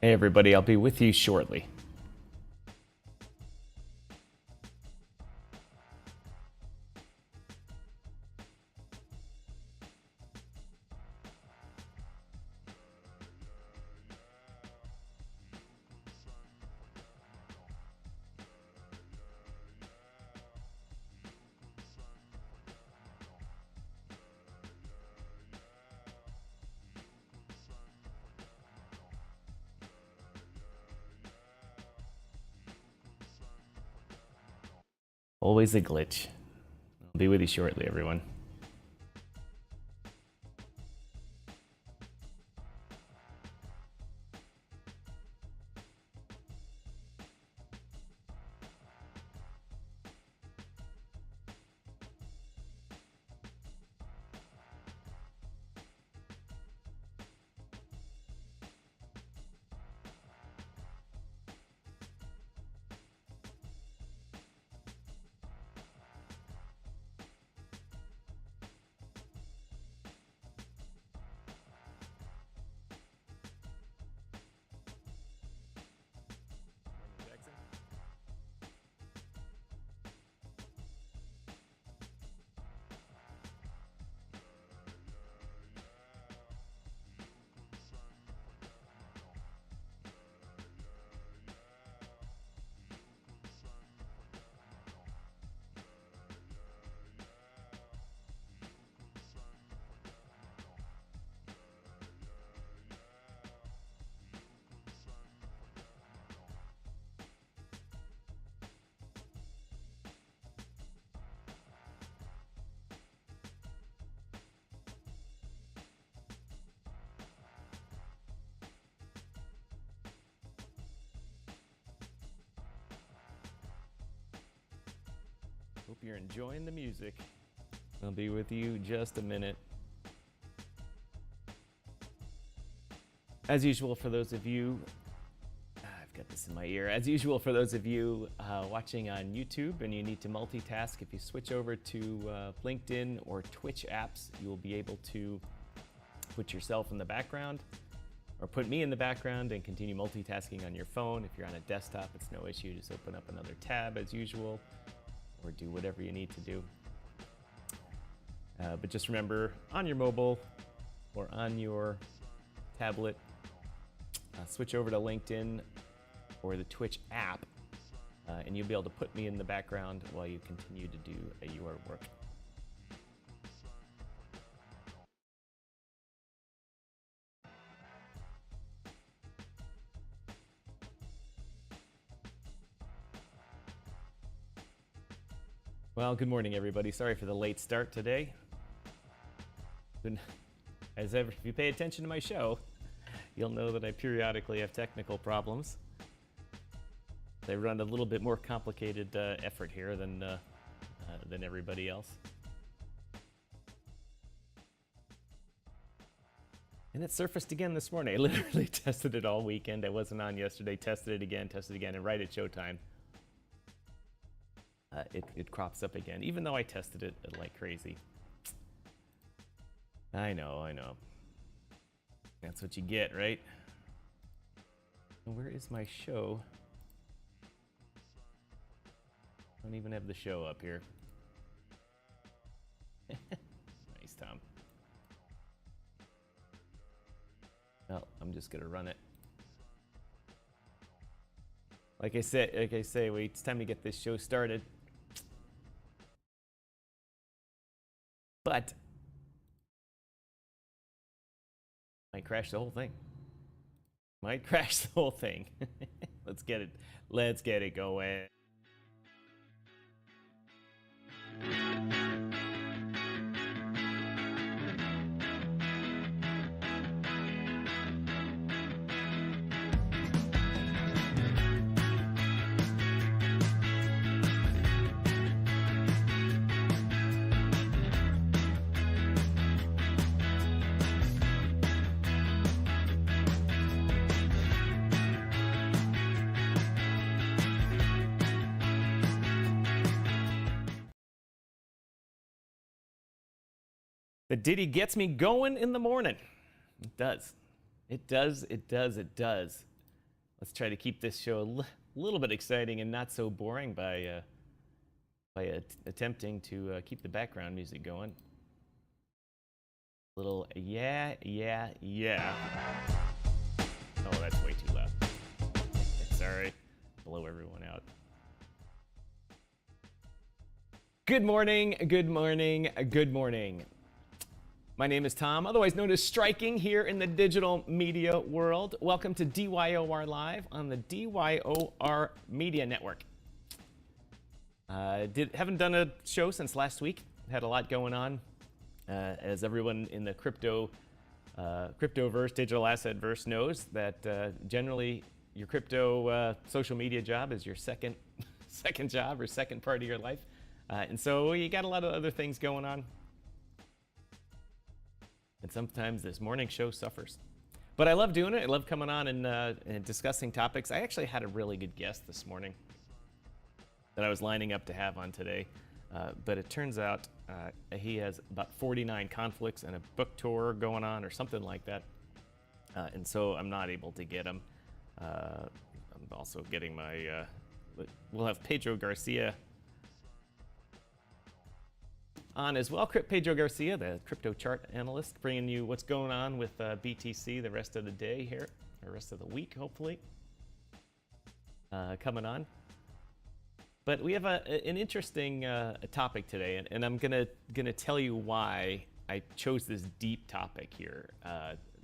Hey everybody, I'll be with you shortly. Always a glitch. I'll be with you shortly, everyone. Hope you're enjoying the music. I'll be with you just a minute. As usual, for those of you, I've got this in my ear. As usual, for those of you watching on YouTube and you need to multitask, if you switch over to LinkedIn or Twitch apps, you will be able to put yourself in the background or put me in the background and continue multitasking on your phone. If you're on a desktop, it's no issue. Just open up another tab as usual, or do whatever you need to do. But just remember, on your mobile or on your tablet, switch over to LinkedIn or the Twitch app, and you'll be able to put me in the background while you continue to do your work. Well, good morning, everybody. Sorry for the late start today. As ever, if you pay attention to my show, you'll know that I periodically have technical problems. They run a little bit more complicated effort here than everybody else. And it surfaced again this morning. I literally tested it all weekend. I wasn't on yesterday. Tested it again, and right at showtime, it crops up again, even though I tested it like crazy. I know. That's what you get, right? And where is my show? I don't even have the show up here. Nice, Tom. Well, I'm just gonna run it. Like I say, it's time to get this show started. But might crash the whole thing. Let's get it going. The ditty gets me going in the morning. It does. It does. Let's try to keep this show a little bit exciting and not so boring by attempting to keep the background music going. Little yeah. Oh, that's way too loud. Sorry, blow everyone out. Good morning. My name is Tom, otherwise known as Striking here in the digital media world. Welcome to DYOR Live on the DYOR Media Network. Haven't done a show since last week. Had a lot going on. As everyone in the cryptoverse, digital asset verse knows that generally your crypto social media job is your second job or second part of your life. And so you got a lot of other things going on. And sometimes this morning show suffers. But I love doing it. I love coming on and discussing topics. I actually had a really good guest this morning that I was lining up to have on today. But it turns out he has about 49 conflicts and a book tour going on or something like that. And so I'm not able to get him. I'm also getting my... we'll have Pedro Garcia on as well. Pedro Garcia, the crypto chart analyst, bringing you what's going on with BTC the rest of the day here, or rest of the week, hopefully, coming on. But we have an interesting topic today, and I'm gonna tell you why I chose this deep topic here.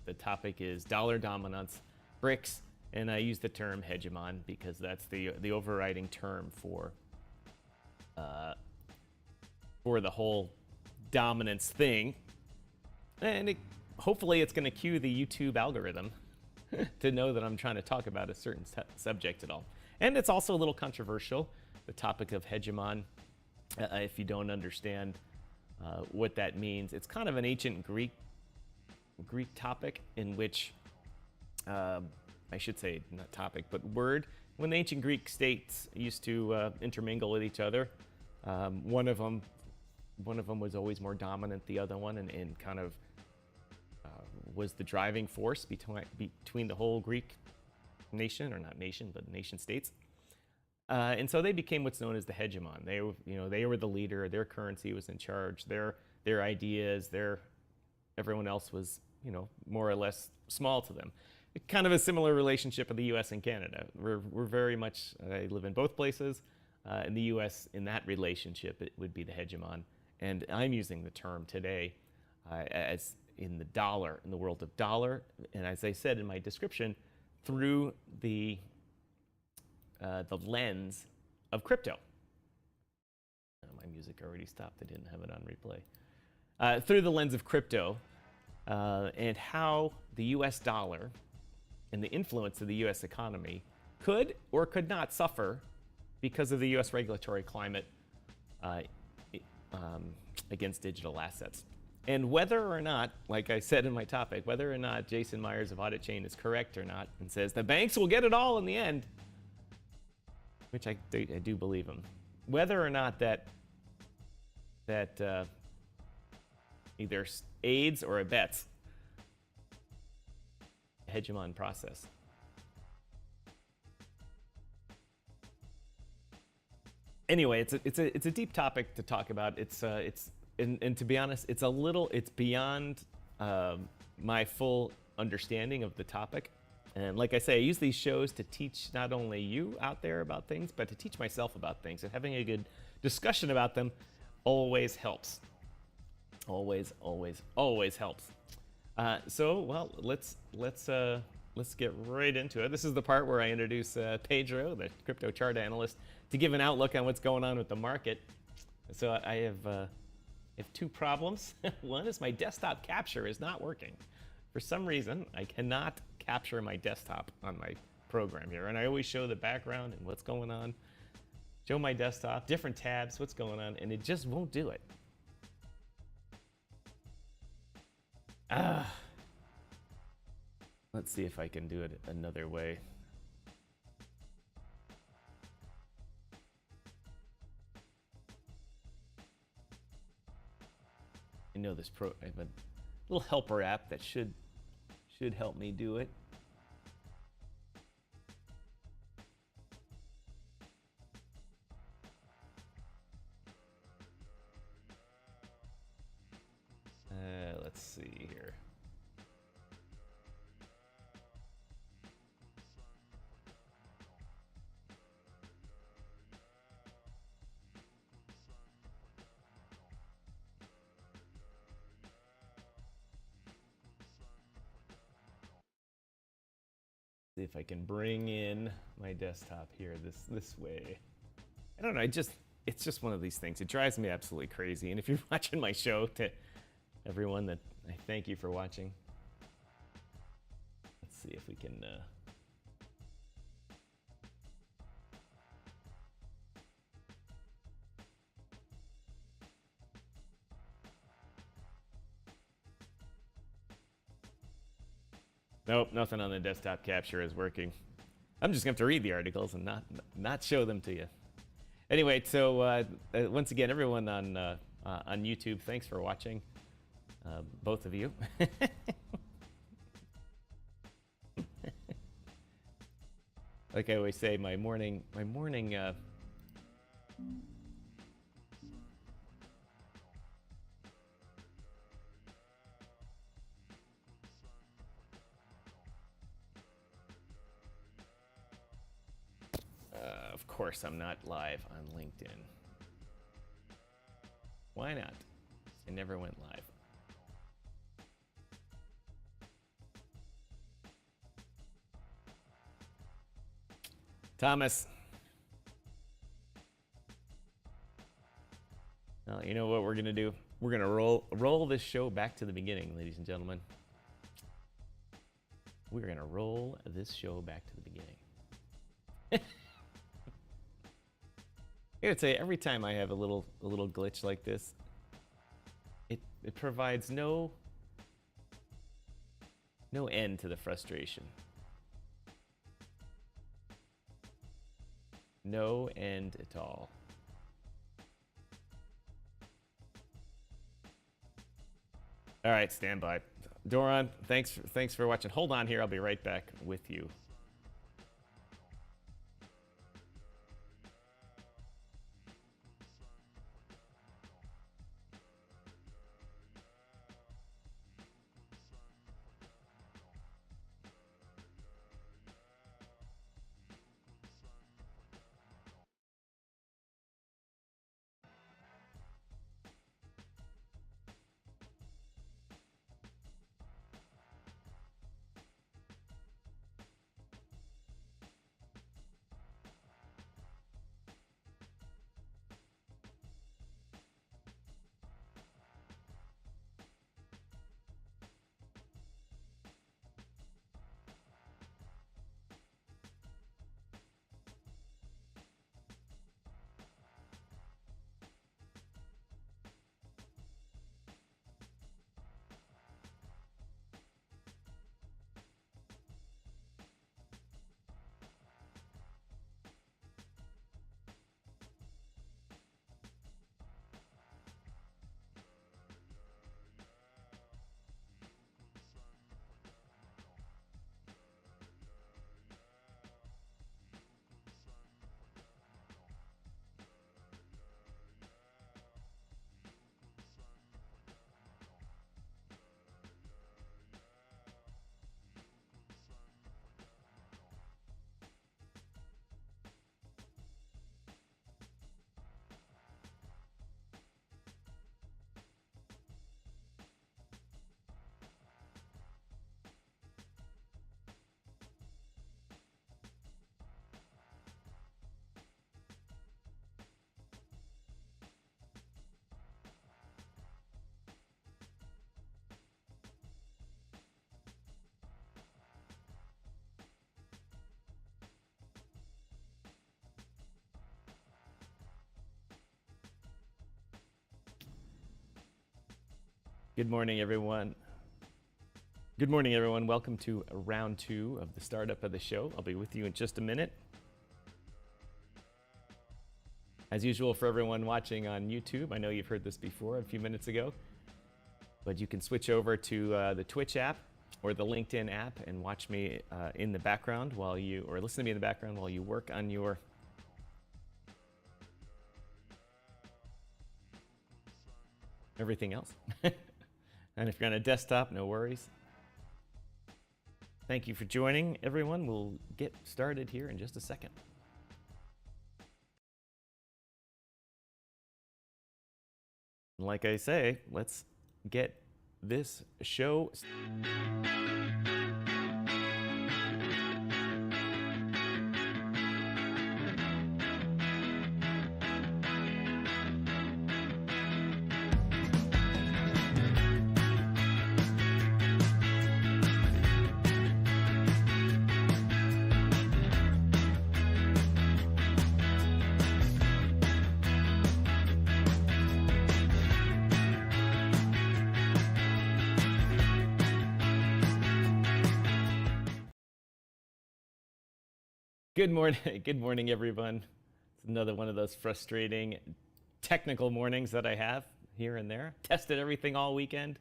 The topic is dollar dominance, BRICS, and I use the term hegemon because that's the overriding term for the whole dominance thing. And hopefully it's going to cue the YouTube algorithm to know that I'm trying to talk about a certain subject at all. And it's also a little controversial, the topic of hegemon, if you don't understand what that means. It's kind of an ancient Greek topic in which, I should say not topic, but word. When the ancient Greek states used to intermingle with each other, one of them was always more dominant than the other one, and kind of was the driving force between the whole Greek nation, or not nation, but nation states. And so they became what's known as the hegemon. They were the leader. Their currency was in charge. Their ideas. Everyone else was, more or less small to them. Kind of a similar relationship of the U.S. and Canada. We're very much. I live in both places. In the U.S., in that relationship, it would be the hegemon. And I'm using the term today as in the dollar, in the world of dollar, and as I said in my description, through the lens of crypto. My music already stopped. I didn't have it on replay. Through the lens of crypto and how the U.S. dollar and the influence of the U.S. economy could or could not suffer because of the U.S. regulatory climate against digital assets. And whether or not, like I said in my topic, whether or not Jason Myers of Auditchain is correct or not and says the banks will get it all in the end, which I do believe him, whether or not that either aids or abets the hegemon process. Anyway, it's a deep topic to talk about. And to be honest, it's beyond my full understanding of the topic. And like I say, I use these shows to teach not only you out there about things, but to teach myself about things. And having a good discussion about them always helps. Always helps. So let's get right into it. This is the part where I introduce Pedro, the crypto chart analyst, to give an outlook on what's going on with the market. So I have two problems. One is my desktop capture is not working. For some reason, I cannot capture my desktop on my program here. And I always show the background and what's going on. Show my desktop, different tabs, what's going on, and it just won't do it. Let's see if I can do it another way. I know this I have a little helper app that should help me do it. Let's see here. See if I can bring in my desktop here this way. I don't know, it's just one of these things. It drives me absolutely crazy. And if you're watching my show, to everyone, that I thank you for watching. Let's see if we can Nope, nothing on the desktop capture is working. I'm just going to have to read the articles and not show them to you. Anyway, so once again, everyone on YouTube, thanks for watching, both of you. Like I always say, my morning. Of course, I'm not live on LinkedIn. Why not? I never went live. Thomas. Well, you know what we're gonna do? We're gonna roll this show back to the beginning, ladies and gentlemen. We're gonna roll this show back to the beginning. I gotta tell you, every time I have a little glitch like this, it provides no end to the frustration. No end at all. All right, stand by. Doron, thanks for watching. Hold on here, I'll be right back with you. Good morning, everyone. Good morning, everyone. Welcome to round 2 of the startup of the show. I'll be with you in just a minute. As usual, for everyone watching on YouTube, I know you've heard this before a few minutes ago, but you can switch over to the Twitch app or the LinkedIn app and watch me in the background while you, or listen to me in the background while you work on your everything else. And if you're on a desktop, no worries. Thank you for joining, everyone. We'll get started here in just a second. Like I say, let's get this show. Good morning, everyone. It's another one of those frustrating technical mornings that I have here and there. Tested everything all weekend,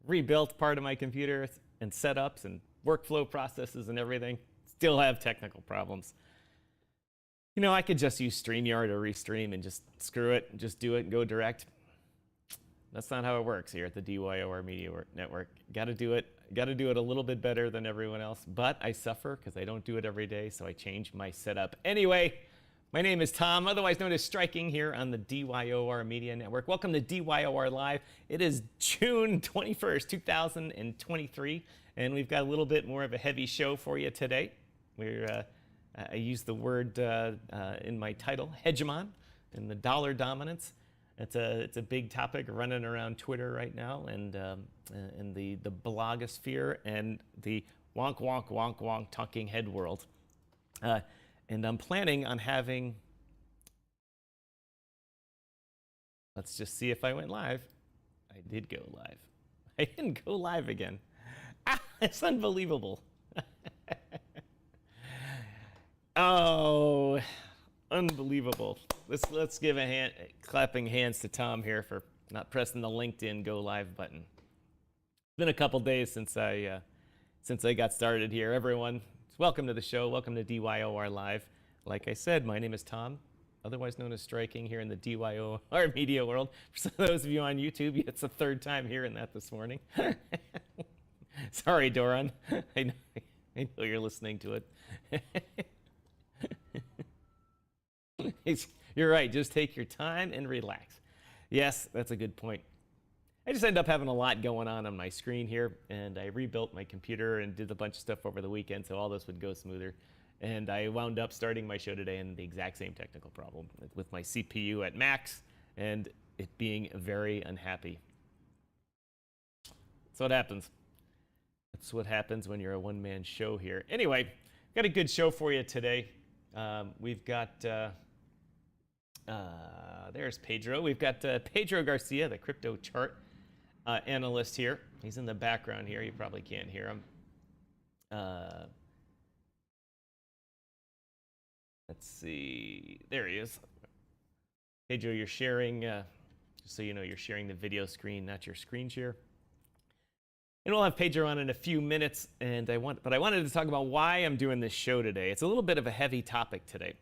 rebuilt part of my computer and setups and workflow processes and everything. Still have technical problems. You know, I could just use StreamYard or Restream and just screw it and just do it and go direct. That's not how it works here at the DYOR Media Network. Got to do it a little bit better than everyone else, but I suffer because I don't do it every day, so I change my setup. Anyway, my name is Tom, otherwise known as Striking, here on the DYOR Media Network. Welcome to DYOR Live. It is June 21st, 2023, and we've got a little bit more of a heavy show for you today. I used the word in my title, Hegemon, and the dollar dominance. It's a big topic running around Twitter right now, and the blogosphere and the wonk wonk wonk wonk talking head world. And I'm planning on having. Let's just see if I went live. I did go live. I didn't go live again. It's unbelievable. Oh. Unbelievable. Let's give a hand, clapping hands to Tom here for not pressing the LinkedIn Go Live button. It's been a couple days since I got started here. Everyone, welcome to the show. Welcome to DYOR Live. Like I said, my name is Tom, otherwise known as Striking, here in the DYOR media world. For those of you on YouTube, it's the third time hearing that this morning. Sorry, Doran. I know you're listening to it. You're right. Just take your time and relax. Yes, that's a good point. I just ended up having a lot going on my screen here, and I rebuilt my computer and did a bunch of stuff over the weekend so all this would go smoother. And I wound up starting my show today in the exact same technical problem with my CPU at max and it being very unhappy. That's what happens. That's what happens when you're a one-man show here. Anyway, got a good show for you today. We've got... there's Pedro. We've got Pedro Garcia, the crypto chart analyst here. He's in the background here. You probably can't hear him. Let's see. There he is. Pedro, you're sharing, just so you know, you're sharing the video screen, not your screen share. And we'll have Pedro on in a few minutes. But I wanted to talk about why I'm doing this show today. It's a little bit of a heavy topic today.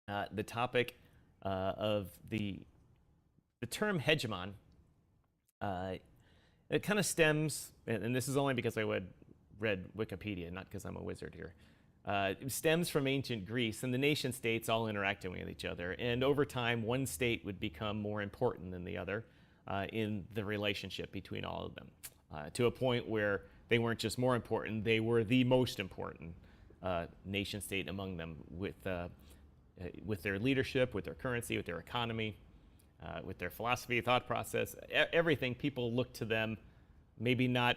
The topic of the term hegemon, it kind of stems, and this is only because I read Wikipedia, not because I'm a wizard here. It stems from ancient Greece, and the nation states all interacting with each other. And over time, one state would become more important than the other in the relationship between all of them, to a point where they weren't just more important, they were the most important nation state among them, with their leadership, with their currency, with their economy, with their philosophy, thought process, everything. People look to them, maybe not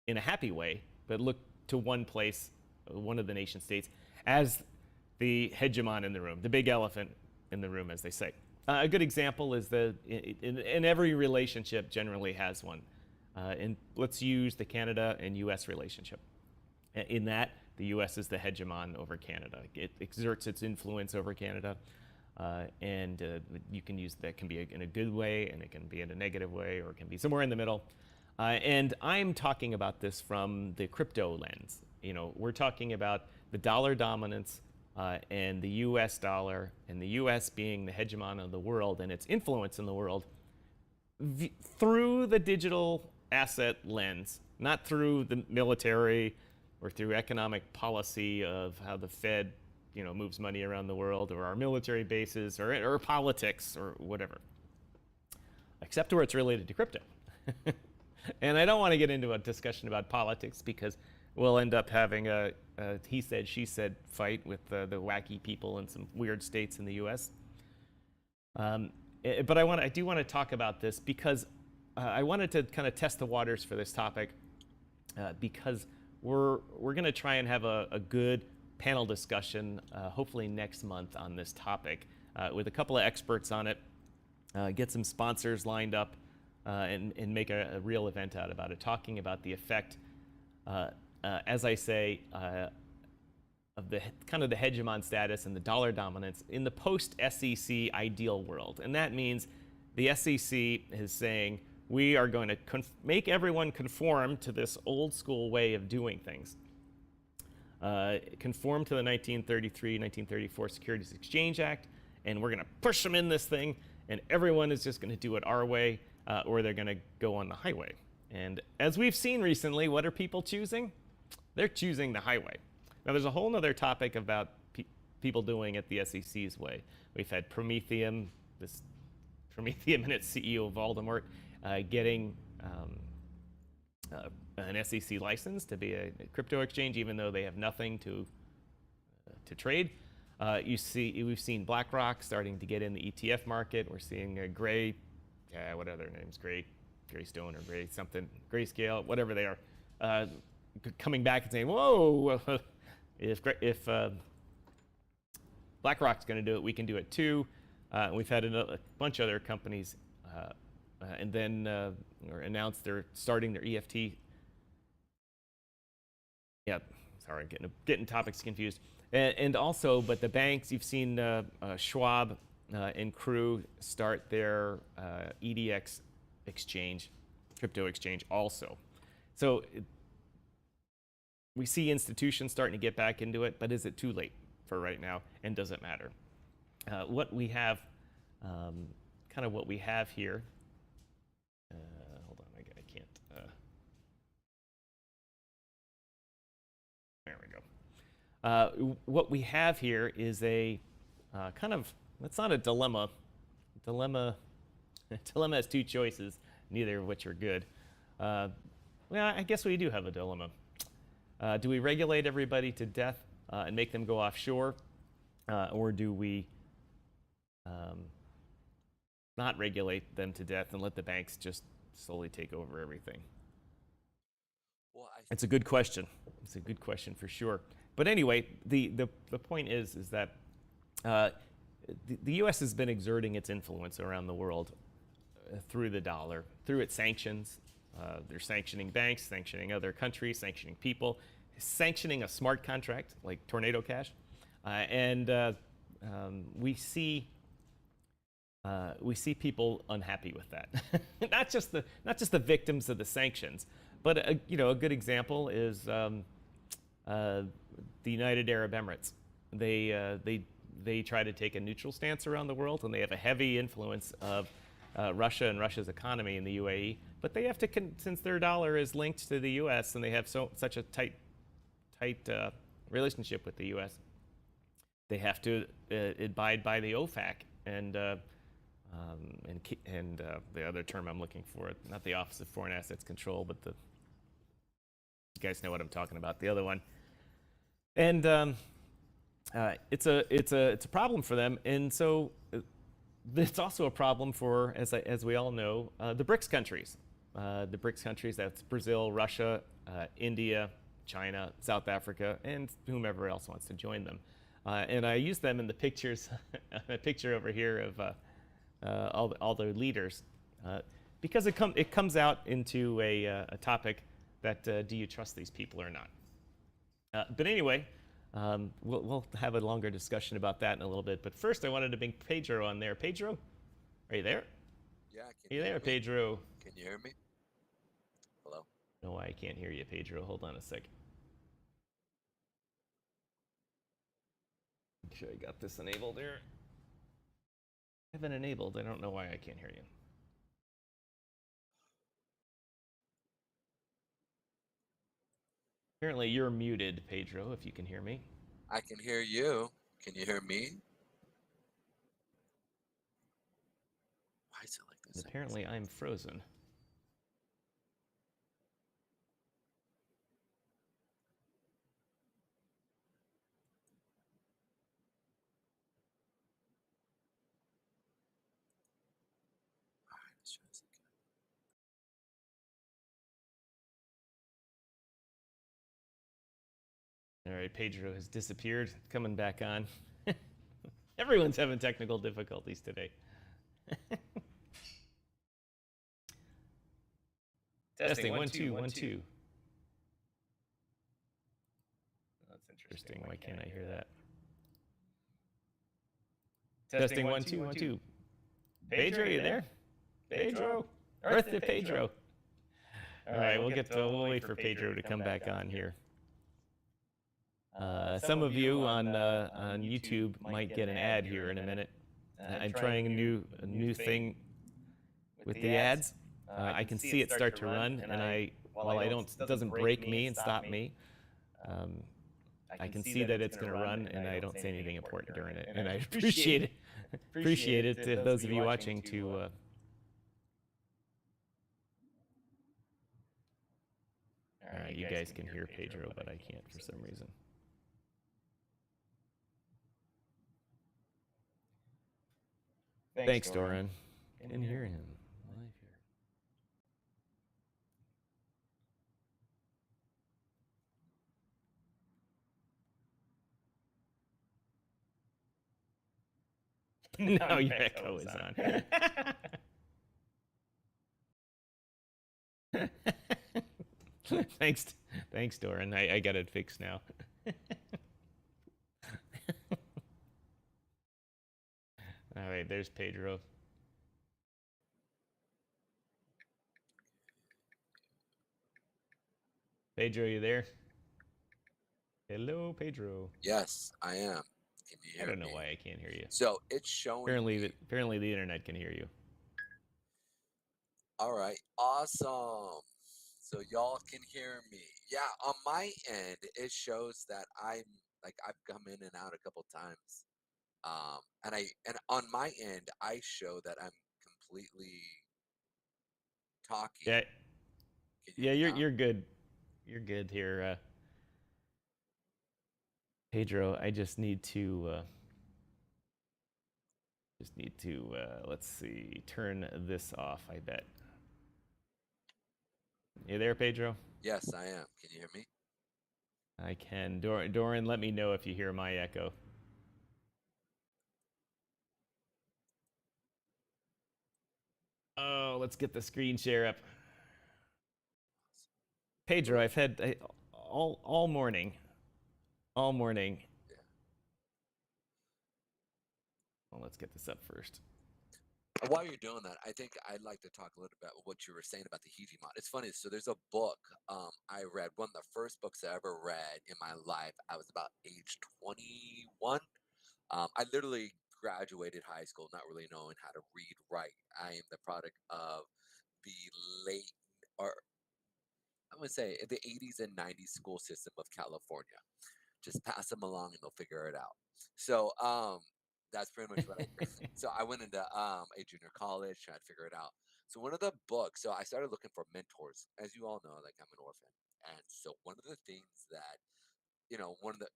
in a happy way, but look to one place, one of the nation states, as the hegemon in the room, the big elephant in the room, as they say. A good example is in every relationship generally has one. And let's use the Canada and U.S. relationship. In that, the U.S. is the hegemon over Canada. It exerts its influence over Canada, and you can use that. Can be in a good way, and it can be in a negative way, or it can be somewhere in the middle. And I'm talking about this from the crypto lens. You know, we're talking about the dollar dominance and the U.S. dollar, and the U.S. being the hegemon of the world and its influence in the world. through the digital asset lens, not through the military or through economic policy of how the Fed, moves money around the world, or our military bases, or politics, or whatever, except where it's related to crypto. And I don't want to get into a discussion about politics because we'll end up having a he said, she said fight with the wacky people in some weird states in the U.S. But I do want to talk about this because I wanted to kind of test the waters for this topic because we're going to try and have a good panel discussion hopefully next month on this topic with a couple of experts on it, get some sponsors lined up, and make a real event out about it, talking about the effect, as I say, of the kind of the hegemon status and the dollar dominance in the post-SEC ideal world. And that means the SEC is saying, we are going to make everyone conform to this old school way of doing things. Conform to the 1933-1934 Securities Exchange Act, and we're going to push them in this thing, and everyone is just going to do it our way, or they're going to go on the highway. And as we've seen recently, what are people choosing? They're choosing the highway. Now, there's a whole other topic about people doing it the SEC's way. We've had Prometheum and its CEO, Voldemort, getting an SEC license to be a crypto exchange, even though they have nothing to trade. We've seen BlackRock starting to get in the ETF market. We're seeing what other names? Greystone or Grayscale, whatever they are, coming back and saying, whoa, if BlackRock's going to do it, we can do it too. We've had a bunch of other companies and then announced they're starting their EFT. Yeah, sorry, I'm getting topics confused. And also, but the banks, you've seen Schwab and Crew start their EDX exchange, crypto exchange also. So we see institutions starting to get back into it, but is it too late for right now? And does it matter? What we have, kind of what we have here. Hold on, I can't. There we go. What we have here is a kind of, it's not a dilemma. Dilemma has two choices, neither of which are good. Well, I guess we do have a dilemma. Do we regulate everybody to death and make them go offshore? Or do we not regulate them to death and let the banks just slowly take over everything? Well, it's a good question. It's a good question for sure. But anyway, the point is that the U.S. has been exerting its influence around the world through the dollar, through its sanctions. They're sanctioning banks, sanctioning other countries, sanctioning people, sanctioning a smart contract like Tornado Cash, and we see people unhappy with that. not just the victims of the sanctions, but a good example is the United Arab Emirates. They try to take a neutral stance around the world, and they have a heavy influence of Russia and Russia's economy in the UAE. But they have to, since their dollar is linked to the U.S. and they have such a tight relationship with the U.S., they have to abide by the OFAC and the other term I'm looking for, not the Office of Foreign Assets Control, but you guys know what I'm talking about, the other one. And it's a problem for them, and so it's also a problem for, as we all know, the BRICS countries. The BRICS countries, that's Brazil, Russia, India, China, South Africa, and whomever else wants to join them. And I use them in the pictures, a picture over here of all the leaders, because it comes out into a topic that do you trust these people or not? But anyway, we'll have a longer discussion about that in a little bit. But first, I wanted to bring Pedro on there. Pedro, are you there? Yeah, are you there, Pedro? Can you hear me? Hello? No, I can't hear you, Pedro. Hold on a sec. Make sure I got this enabled there. I have it enabled. I don't know why I can't hear you. Apparently you're muted, Pedro, if you can hear me. I can hear you. Can you hear me? Why is it like this? Apparently I'm frozen. All right, let's try this again. All right, Pedro has disappeared. Coming back on. Everyone's having technical difficulties today. Testing 1 2 1 2. That's Interesting. Why can't I hear that? Testing 1 2 1 2. Pedro, you there? Pedro, Earth to Pedro. All right, we'll wait for Pedro to come back on here. Some of you on YouTube might get an ad here in a minute. I'm trying a new thing with the ads. I can see it start to run, and it doesn't break me and stop me. I can see that it's going to run, and I don't say anything important during it. And I appreciate it to those of you watching to. All right, you guys can hear Pedro, but I can't for some reason. Thanks, Doran. Can hear him live here. Now your echo is on. Thanks, Doran. I got it fixed now. All right, there's Pedro. Pedro, you there? Hello, Pedro. Yes, I am. Can you hear me? I don't know why I can't hear you. So it's showing. Apparently the internet can hear you. All right, awesome. So y'all can hear me. Yeah, on my end, it shows that I've come in and out a couple times. And on my end, I show that I'm completely talking. Yeah, you're good. You're good here, Pedro. I just need to let's see, turn this off. I bet. You there, Pedro? Yes, I am. Can you hear me? I can. Doran, let me know if you hear my echo. Oh, let's get the screen share up. Pedro, I've had all morning. Yeah. Well, let's get this up first. While you're doing that, I think I'd like to talk a little bit about what you were saying about the Hegemon. It's funny. So there's a book I read, one of the first books I ever read in my life. I was about age 21. I literally graduated high school not really knowing how to read, write. I am the product of the late, or I'm going to say the 80s and 90s school system of California. Just pass them along and they'll figure it out. So that's pretty much what I did. So I went into a junior college, trying to figure it out. So one of the books, so I started looking for mentors. As you all know, like I'm an orphan. And so one of the things that,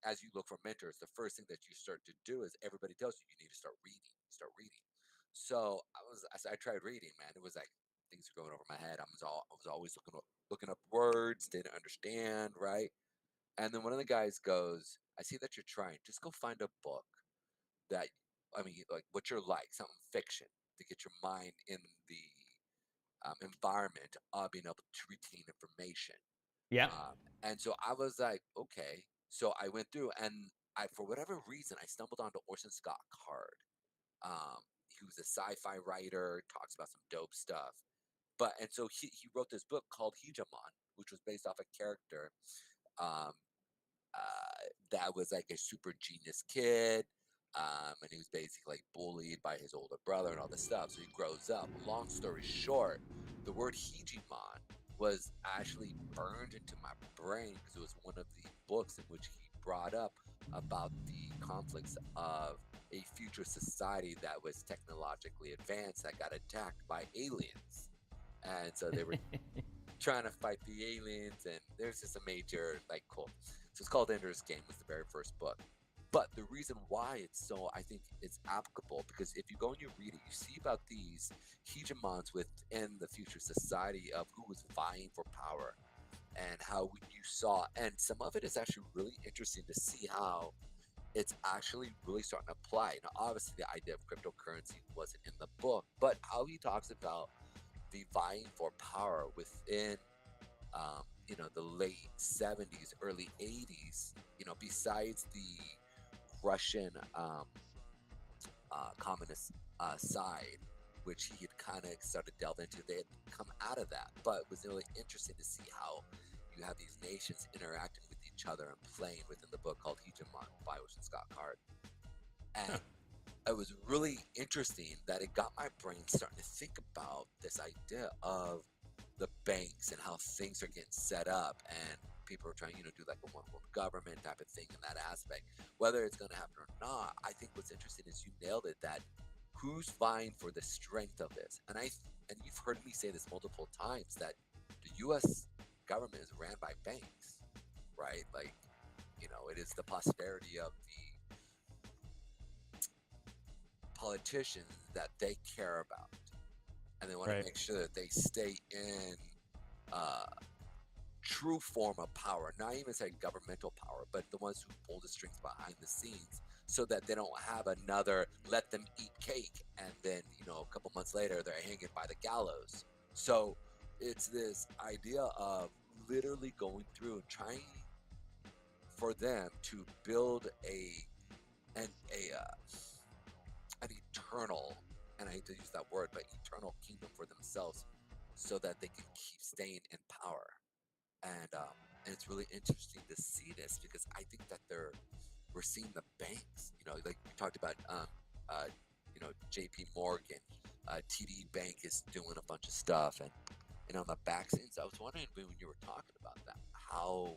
as you look for mentors, the first thing that you start to do is everybody tells you need to start reading. So I tried reading, man. It was like things were going over my head. I was always looking up words, didn't understand, right? And then one of the guys goes, I see that you're trying. Just go find a book that, like what you're like, something fiction to get your mind in the environment of being able to retain information. Yeah. And so I was like, okay. So I went through and for whatever reason, I stumbled onto Orson Scott Card. He was a sci-fi writer, talks about some dope stuff. And so he wrote this book called Hegemon, which was based off a character that was like a super genius kid. And he was basically bullied by his older brother and all this stuff. So he grows up. Long story short, the word Hegemon was actually burned into my brain because it was one of the books in which he brought up about the conflicts of a future society that was technologically advanced that got attacked by aliens. And so they were trying to fight the aliens, and there's just a major, like, cool. So it's called Ender's Game, was the very first book. But the reason why it's so, I think it's applicable, because if you go and you read it, you see about these hegemons within the future society of who was vying for power, and how you saw, and some of it is actually really interesting to see how it's actually really starting to apply. Now, obviously, the idea of cryptocurrency wasn't in the book, but how he talks about the vying for power within, the late 70s, early 80s, besides the Russian communist side, which he had kind of started to delve into. They had come out of that, but it was really interesting to see how you have these nations interacting with each other and playing within the book called Hegemon by Ocean Scott Card. And it was really interesting that it got my brain starting to think about this idea of the banks and how things are getting set up, and people are trying, do like a one world government type of thing in that aspect. Whether it's going to happen or not, I think what's interesting is you nailed it, that who's vying for the strength of this. And you've heard me say this multiple times, that the U.S. government is ran by banks, right? Like, it is the prosperity of the politicians that they care about, and they want to make sure that they stay in true form of power, not even say governmental power, but the ones who pull the strings behind the scenes, so that they don't have another let them eat cake and then a couple months later they're hanging by the gallows. So it's this idea of literally going through and trying for them to build an eternal, and I hate to use that word, but eternal kingdom for themselves, so that they can keep staying in power. And it's really interesting to see this, because I think that we're seeing the banks, like we talked about, JP Morgan, TD Bank is doing a bunch of stuff, and on the back scenes, I was wondering when you were talking about that, how,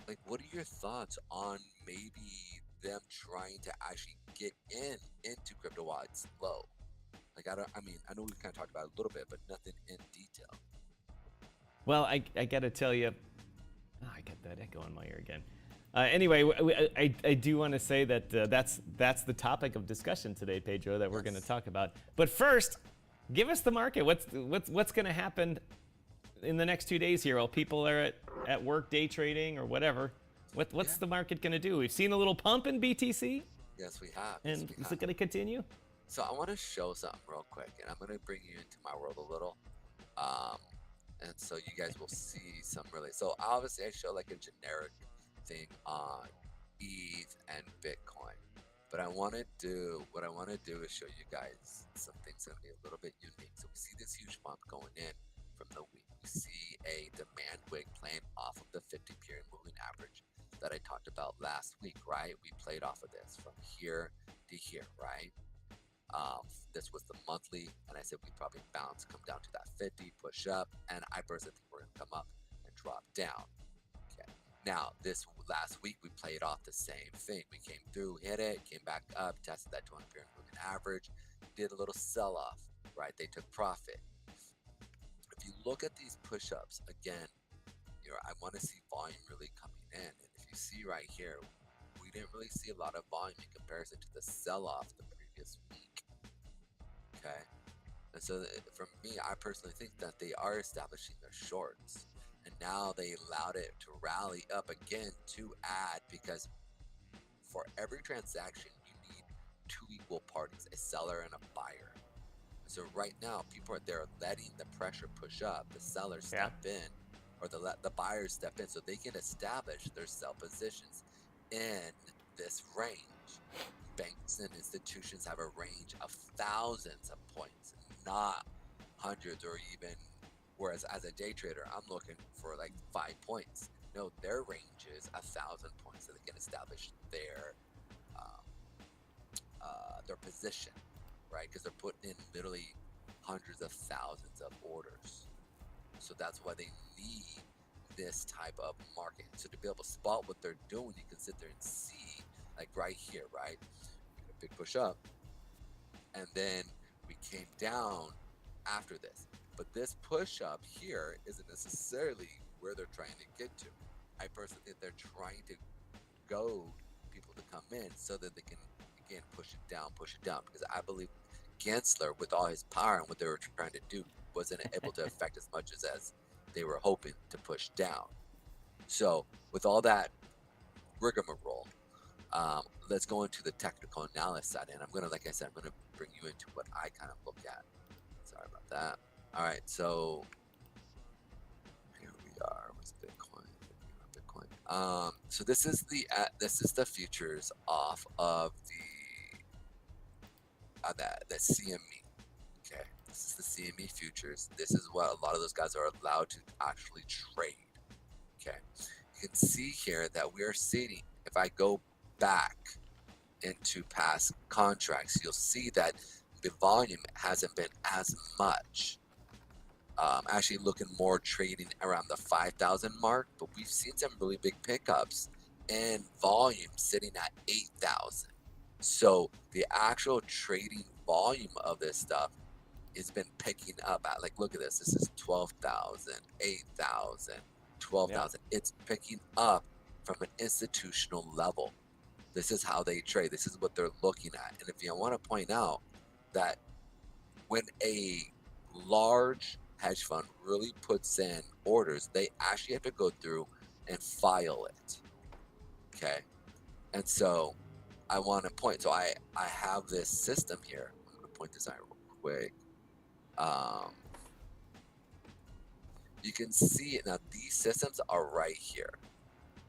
like, what are your thoughts on maybe them trying to actually get into crypto while it's low? Like, I know we've kind of talked about it a little bit, but nothing in detail. Well, I got to tell you, I got that echo in my ear again. Anyway, I do want to say that that's the topic of discussion today, Pedro, that we're going to talk about. But first, give us the market. What's going to happen in the next 2 days here while people are at work, day trading, or whatever? What's the market going to do? We've seen a little pump in BTC. Yes, we have. And is it going to continue? So I want to show something real quick, and I'm going to bring you into my world a little. And so you guys will see some really, so obviously I show like a generic thing on ETH and Bitcoin, but what I want to do is show you guys some things that are a little bit unique. So we see this huge bump going in from the week. We see a demand wick playing off of the 50 period moving average that I talked about last week, right? We played off of this from here to here, right? This was the monthly, and I said we'd probably bounce, come down to that 50, push up, and I personally think we're going to come up and drop down. Okay. Now, this last week, we played off the same thing. We came through, hit it, came back up, tested that 200 period moving average, did a little sell-off, right? They took profit. If you look at these push-ups, again, I want to see volume really coming in. And if you see right here, we didn't really see a lot of volume in comparison to the sell-off the previous week. Okay, and so for me, I personally think that they are establishing their shorts, and now they allowed it to rally up again to add, because for every transaction you need two equal parties, a seller and a buyer. So right now, people are there letting the pressure push up, the sellers step in, or the buyers step in, so they can establish their sell positions in this range. Banks and institutions have a range of thousands of points, not hundreds, or even, whereas as a day trader, I'm looking for like 5 points. No, their range is 1,000 points, so they can establish their position, right? Because they're putting in literally hundreds of thousands of orders. So that's why they need this type of market. So to be able to spot what they're doing, you can sit there and see, like right here, right? A big push up, and then we came down after this. But this push up here isn't necessarily where they're trying to get to. I personally think they're trying to goad people to come in so that they can again push it down, because I believe Gensler, with all his power and what they were trying to do, wasn't able to affect as much as they were hoping to push down. So with all that rigmarole, let's go into the technical analysis side, and I'm gonna, like I said, I'm gonna bring you into what I kind of look at. Sorry about that. All right, so here we are with Bitcoin. So this is the futures off of the CME. Okay, this is the CME futures. This is what a lot of those guys are allowed to actually trade. Okay, you can see here that we are seeing, if I go back into past contracts, you'll see that the volume hasn't been as much. Actually looking more trading around the 5,000 mark, but we've seen some really big pickups and volume sitting at 8,000. So the actual trading volume of this stuff has been picking up at, like, look at this. This is 12,000, 8,000, 12,000. Yeah. It's picking up from an institutional level. This is how they trade. This is what they're looking at. And if you want to point out that when a large hedge fund really puts in orders, they actually have to go through and file it. Okay. And so I want to point, so I have this system here. I'm going to point this out real quick. You can see it now. These systems are right here.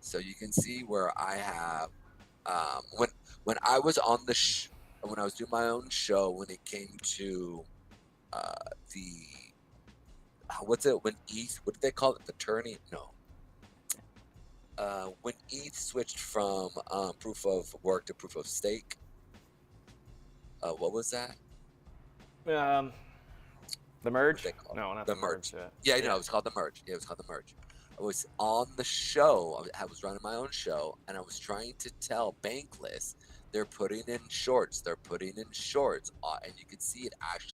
So you can see where I have, when I was on the, when I was doing my own show, when it came to what's it, when ETH, what did they call it? The turning? No. When ETH switched from proof of work to proof of stake, what was that? The merge? No, not the merge. Yeah, it was called the merge. Yeah, it was called the merge. I was on the show. I was running my own show, and I was trying to tell Bankless they're putting in shorts. They're putting in shorts, and you can see it actually.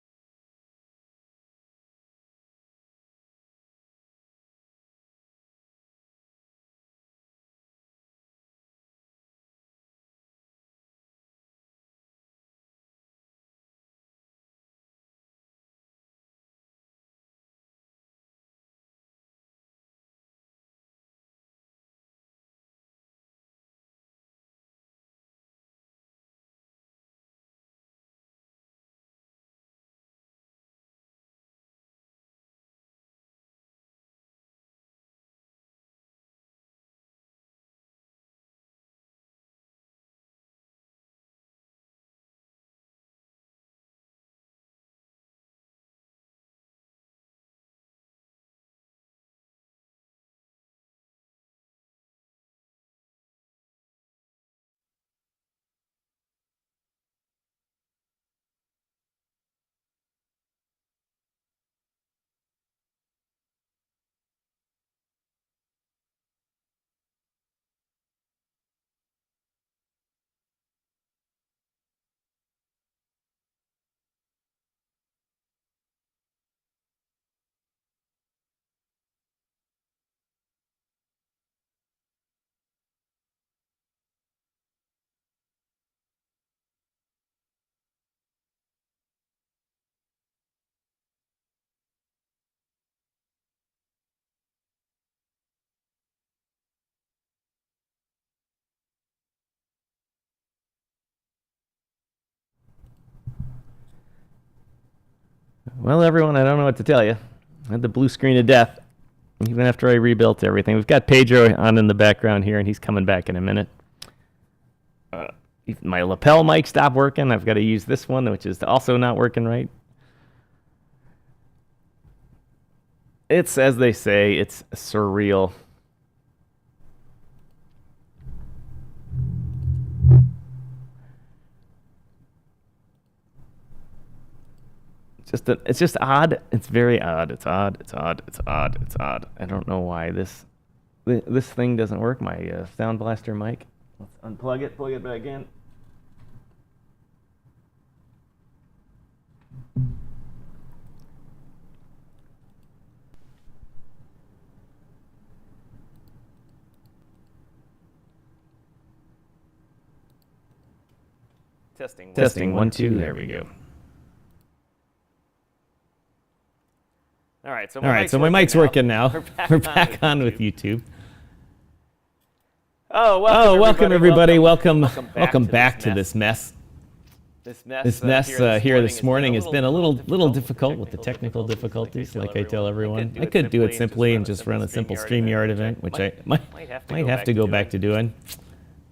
Well, everyone, I don't know what to tell you. I had the blue screen of death, even after I rebuilt everything. We've got Pedro on in the background here, and he's coming back in a minute. My lapel mic stopped working. I've got to use this one, which is also not working right. It's, as they say, it's surreal. It's just odd. It's very odd. It's odd. It's odd. It's odd. It's odd. I don't know why this thing doesn't work. My Sound Blaster mic. Let's unplug it. Plug it back in. Testing 1 2. There we go. All right, so my mic's working now. We're back on with YouTube. Oh, welcome everybody. Welcome back to this mess. This mess here this morning has been a little difficult with the technical difficulties, like I tell everyone. I could do it simply and just run a simple StreamYard event, which I might have to go back to doing.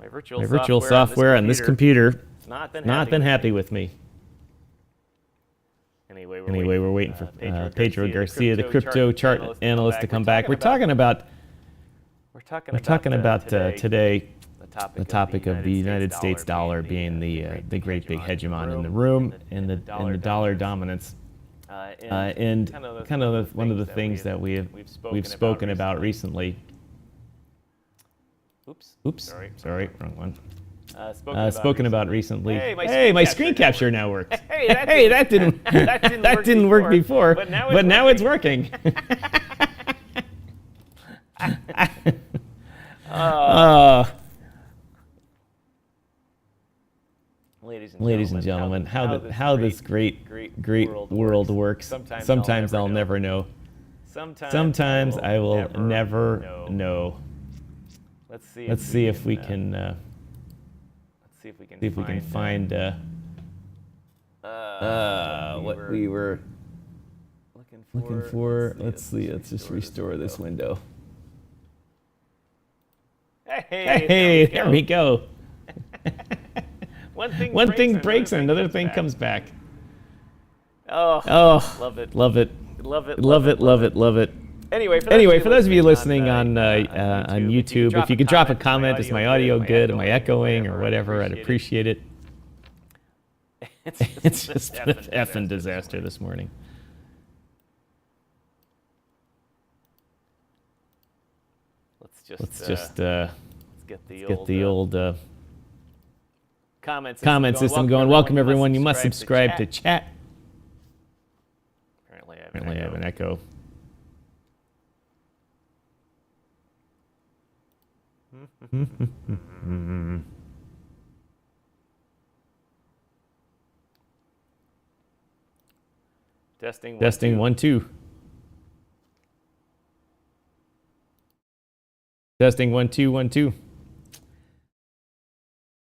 My virtual software on this computer not been happy with me. Anyway, we're waiting for Pedro Garcia, the crypto chart analyst, to come back. We're talking about today the topic of the United States dollar being the great big hegemon in the room, and the dollar dominance, and kind of one of the things that we've spoken about recently. Oops, sorry, wrong one. Spoken about recently. Hey, my screen capture now works. Hey, that didn't work before, but now it's working. Ladies and gentlemen, how this great world works. Sometimes I'll never know. Sometimes I will never know. Let's see if we can. See if we can find what we were looking for. Let's see. Let's just restore this window. Hey, there we go. One thing breaks and another thing comes back. Oh, love it. Anyway, for those of you listening on YouTube, if you could drop a comment, is my audio good? Am I echoing or whatever? I'd appreciate it. It's just an effing disaster this morning. Let's get the old comment system going. Welcome everyone. You must subscribe to chat. Apparently I have an echo. Testing 1 2. Testing 1 2 1 2.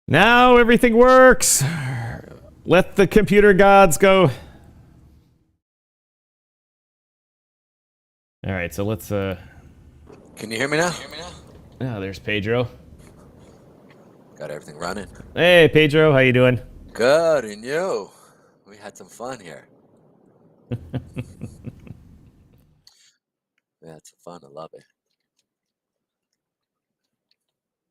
Now everything works. Let the computer gods go. All right, so let's Can you hear me now? Oh, there's Pedro. Got everything running. Hey, Pedro, how you doing? Good, and you? We had some fun here. We had some fun. I love it.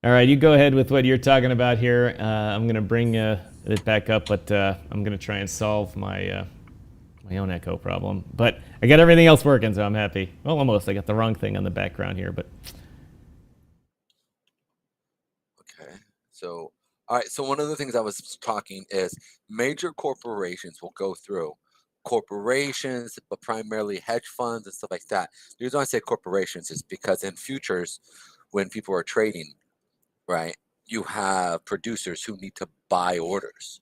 All right, you go ahead with what you're talking about here. I'm going to bring it back up, but I'm going to try and solve my my own echo problem. But I got everything else working, so I'm happy. Well, almost. I got the wrong thing on the background here, but... So, all right. So one of the things I was talking is major corporations will go through corporations, but primarily hedge funds and stuff like that. The reason I say corporations is because in futures, when people are trading, right, you have producers who need to buy orders,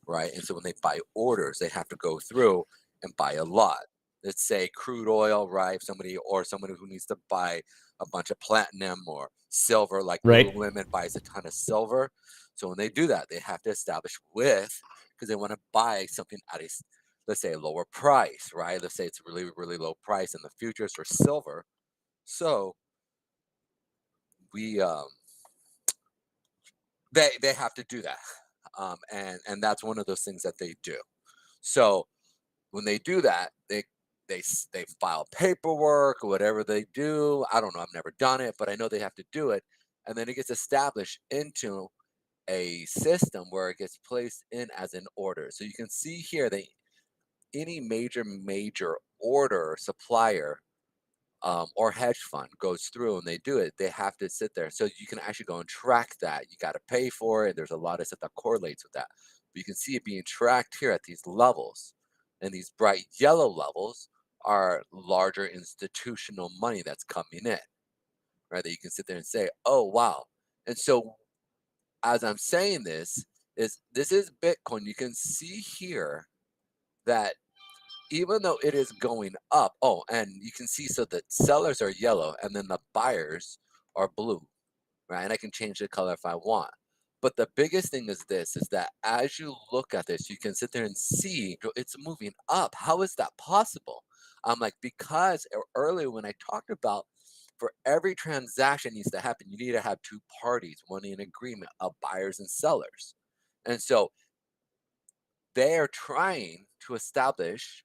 right? And so when they buy orders, they have to go through and buy a lot. Let's say crude oil, right? Somebody who needs to buy a bunch of platinum or silver, like Lululemon buys a ton of silver. So when they do that, they have to establish because they want to buy something at a, let's say, a lower price, right? Let's say it's a really, really low price in the futures for silver. So we they have to do that, and that's one of those things that they do. So when they do that, they file paperwork or whatever they do. I don't know. I've never done it, but I know they have to do it. And then it gets established into a system where it gets placed in as an order. So you can see here, any major order supplier or hedge fund goes through and they do it, they have to sit there. So you can actually go and track that. You got to pay for it. There's a lot of stuff that correlates with that. But you can see it being tracked here at these levels. And these bright yellow levels are larger institutional money that's coming in, right? That you can sit there and say, oh, wow. And so as I'm saying this is Bitcoin. You can see here that even though it is going up, oh, and you can see, so the sellers are yellow and then the buyers are blue, right? And I can change the color if I want. But the biggest thing is this, is that as you look at this, you can sit there and see it's moving up. How is that possible? I'm like, because earlier when I talked about for every transaction needs to happen, you need to have two parties, one in agreement of buyers and sellers. And so they are trying to establish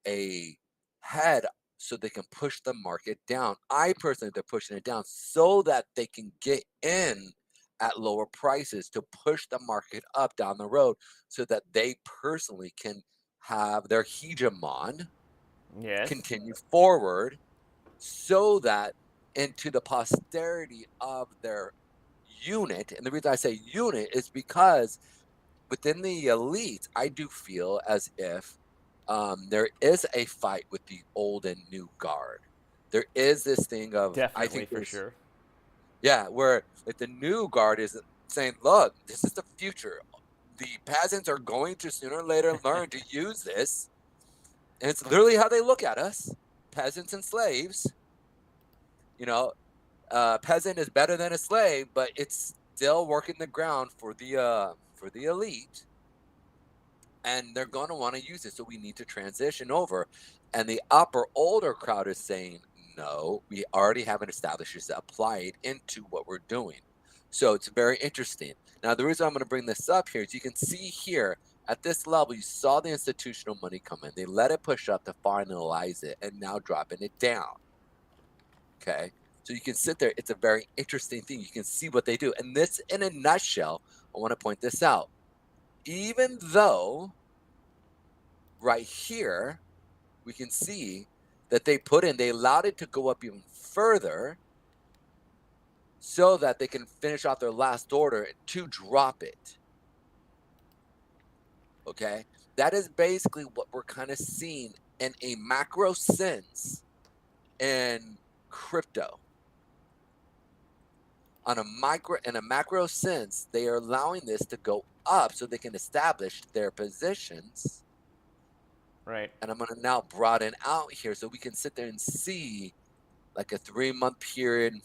a head so they can push the market down. I personally, they're pushing it down so that they can get in at lower prices to push the market up down the road so that they personally can have their hegemon Yes. continue forward so that into the posterity of their unit. And the reason I say unit is because within the elite, I do feel as if there is a fight with the old and new guard. There is this thing of, I Definitely, think for there's, sure. yeah, where if the new guard is saying, look, this is the future. The peasants are going to sooner or later learn to use this. And it's literally how they look at us, peasants and slaves. You know, peasant is better than a slave, but it's still working the ground for the elite. And they're going to want to use it. So we need to transition over. And the upper older crowd is saying, no, we already have an established system applied into what we're doing. So it's very interesting. Now, the reason I'm going to bring this up here is you can see here at this level, you saw the institutional money come in. They let it push up to finalize it and now dropping it down. Okay. So you can sit there. It's a very interesting thing. You can see what they do. And this, in a nutshell, I want to point this out. Even though right here, we can see that they allowed it to go up even further so that they can finish off their last order to drop it. Okay. That is basically what we're kind of seeing in a macro sense in crypto. In a macro sense, they are allowing this to go up so they can establish their positions. Right. And I'm going to now broaden out here so we can sit there and see like a 3-month period.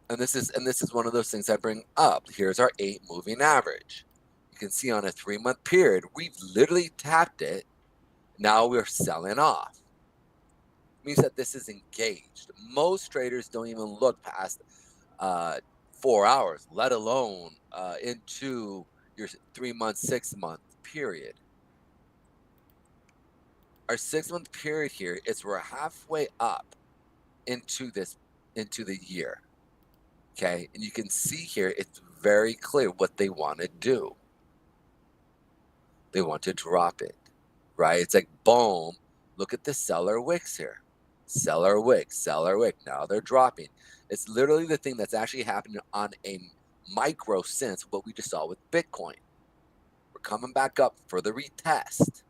And this is one of those things I bring up. Here's our 8 moving average. You can see on a 3-month period, we've literally tapped it. Now we're selling off. It means that this is engaged. Most traders don't even look past 4 hours, let alone into your 3-month, 6-month period. Our 6-month period here is we're halfway up into the year. Okay, and you can see here it's very clear what they want to do. They want to drop it, right? It's like boom. Look at the seller wicks here. Seller wick, seller wick. Now they're dropping. It's literally the thing that's actually happening on a micro sense, what we just saw with Bitcoin. We're coming back up for the retest,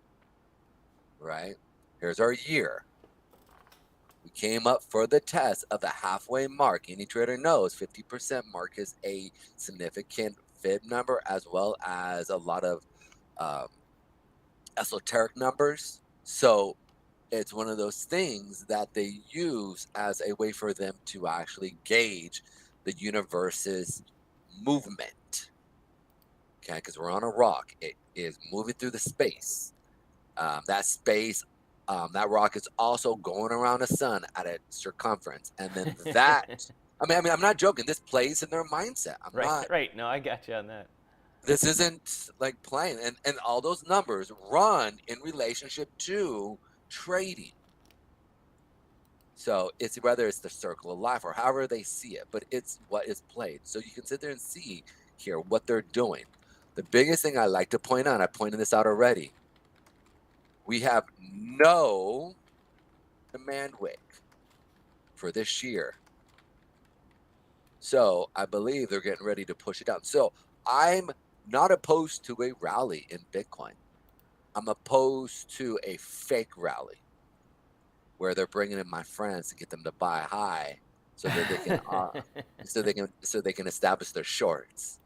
right? Here's our year. We came up for the test of the halfway mark. Any trader knows 50% mark is a significant fib number, as well as a lot of esoteric numbers. So it's one of those things that they use as a way for them to actually gauge the universe's movement. Okay, because we're on a rock. It is moving through the space. That space, that rock is also going around the sun at a circumference. And then that, I mean, I'm not joking. This plays in their mindset. Right. No, I got you on that. This isn't like playing. And all those numbers run in relationship to trading. So it's whether it's the circle of life or however they see it, but it's what is played. So you can sit there and see here what they're doing. The biggest thing I like to point out, I pointed this out already, we have no demand wick for this year. So I believe they're getting ready to push it down. So I'm not opposed to a rally in Bitcoin. I'm opposed to a fake rally where they're bringing in my friends to get them to buy high so that they can so they can establish their shorts.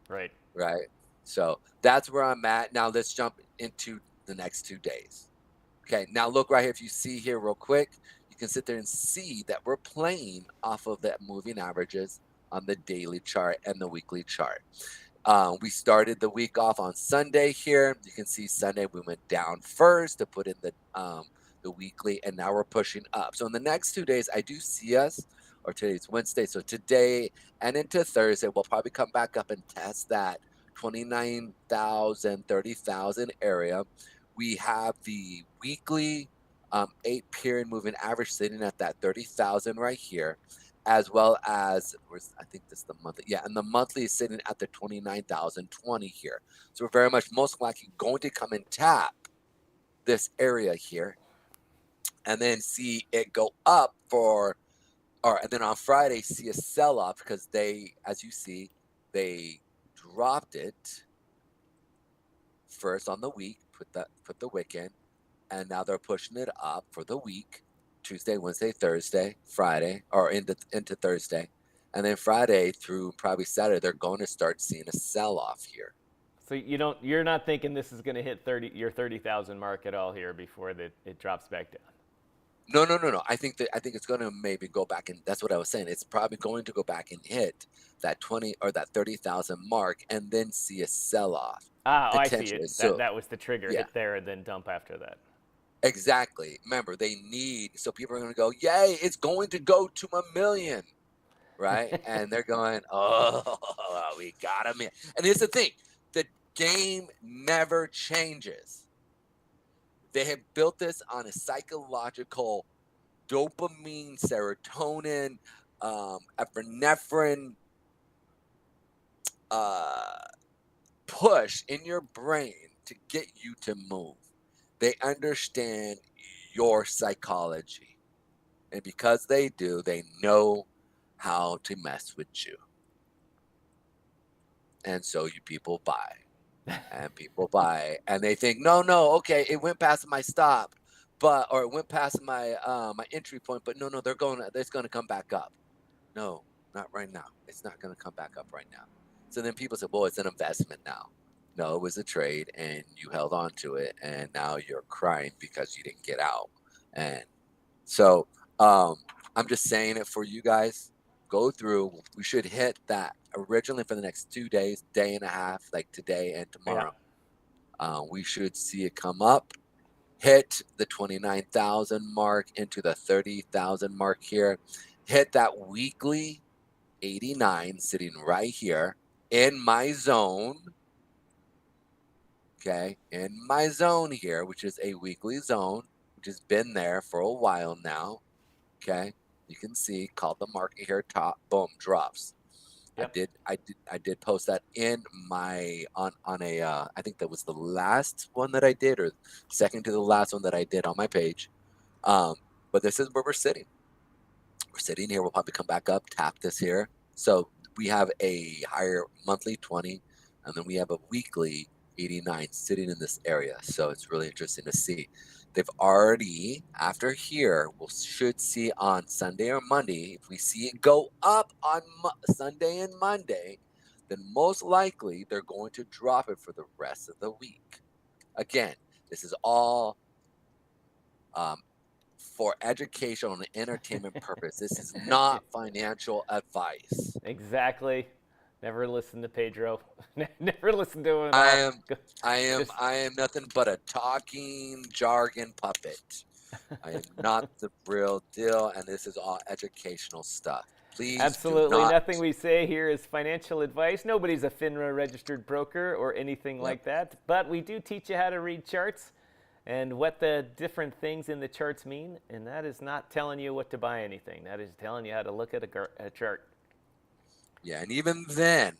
Right. Right. So that's where I'm at. Now let's jump into the next 2 days. Okay. Now look right here. If you see here real quick, you can sit there and see that we're playing off of that moving averages on the daily chart and the weekly chart. We started the week off on Sunday here. You can see Sunday we went down first to put in the weekly, and now we're pushing up. So in the next 2 days, I do see us, or today's Wednesday, so today and into Thursday, we'll probably come back up and test that 29,000, 30,000 area. We have the weekly 8-period moving average sitting at that 30,000 right here, as well as, I think this is the monthly. Yeah, and the monthly is sitting at the 29,020 here. So we're very much most likely going to come and tap this area here and then see it go up and then on Friday see a sell-off because they, as you see, they dropped it first on the week, put the wick in, and now they're pushing it up for the week. Tuesday, Wednesday, Thursday, Friday, or into Thursday. And then Friday through probably Saturday, they're going to start seeing a sell-off here. So you're not thinking this is going to hit your 30,000 mark at all here before it drops back down? No. I think it's going to maybe go back, and that's what I was saying. It's probably going to go back and hit that 20 or that 30,000 mark, and then see a sell-off. I see it. So that was the trigger. yeah. Hit there and then dump after that. Exactly. Remember, so people are going to go, yay, it's going to go to 1 million, right? And they're going, oh, we got 1 million. And here's the thing, the game never changes. They have built this on a psychological dopamine, serotonin, epinephrine push in your brain to get you to move. They understand your psychology. And because they do, they know how to mess with you. And so you people buy. And people buy. And they think, no, okay, it went past my stop, or it went past my my entry point, but no, it's gonna come back up. No, not right now. It's not gonna come back up right now. So then people say, well, it's an investment now. No, it was a trade and you held on to it, and now you're crying because you didn't get out. And so I'm just saying it for you guys. Go through. We should hit that originally for the next 2 days, day and a half, like today and tomorrow. Yeah. We should see it come up, hit the 29,000 mark into the 30,000 mark here, hit that weekly 89 sitting right here in my zone. Okay, in my zone here, which is a weekly zone, which has been there for a while now. Okay, you can see, called the market here, top, boom, drops. Yep. I did post that in my on a I think that was the last one that I did, or second to the last one that I did on my page. But this is where we're sitting. We're sitting here. We'll probably come back up, tap this here. So we have a higher monthly 20, and then we have a weekly 89 sitting in this area. So it's really interesting to see. They've already, after here, we should see on Sunday or Monday, if we see it go up on Sunday and Monday, then most likely they're going to drop it for the rest of the week. Again, this is all for educational and entertainment purpose. This is not financial advice. Exactly. Never listen to Pedro. Never listen to him. I am nothing but a talking jargon puppet. I am not the real deal, and this is all educational stuff. Please, absolutely nothing we say here is financial advice. Nobody's a FINRA registered broker or anything like that. But we do teach you how to read charts and what the different things in the charts mean. And that is not telling you what to buy anything. That is telling you how to look at a chart. Yeah, and even then,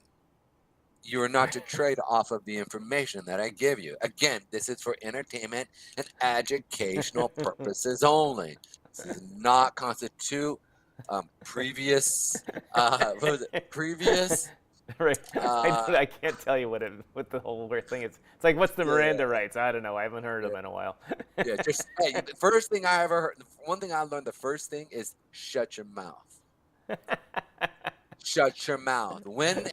You are not to trade off of the information that I give you. Again, this is for entertainment and educational purposes only. This does not constitute previous, what was it? Previous, Right. uh, I can't tell you what the whole weird thing is. It's like, what's the yeah, Miranda rights? I don't know. I haven't heard yeah, them in a while. yeah. Just hey, the first thing I ever heard, one thing I learned, the first thing is shut your mouth. Shut your mouth. When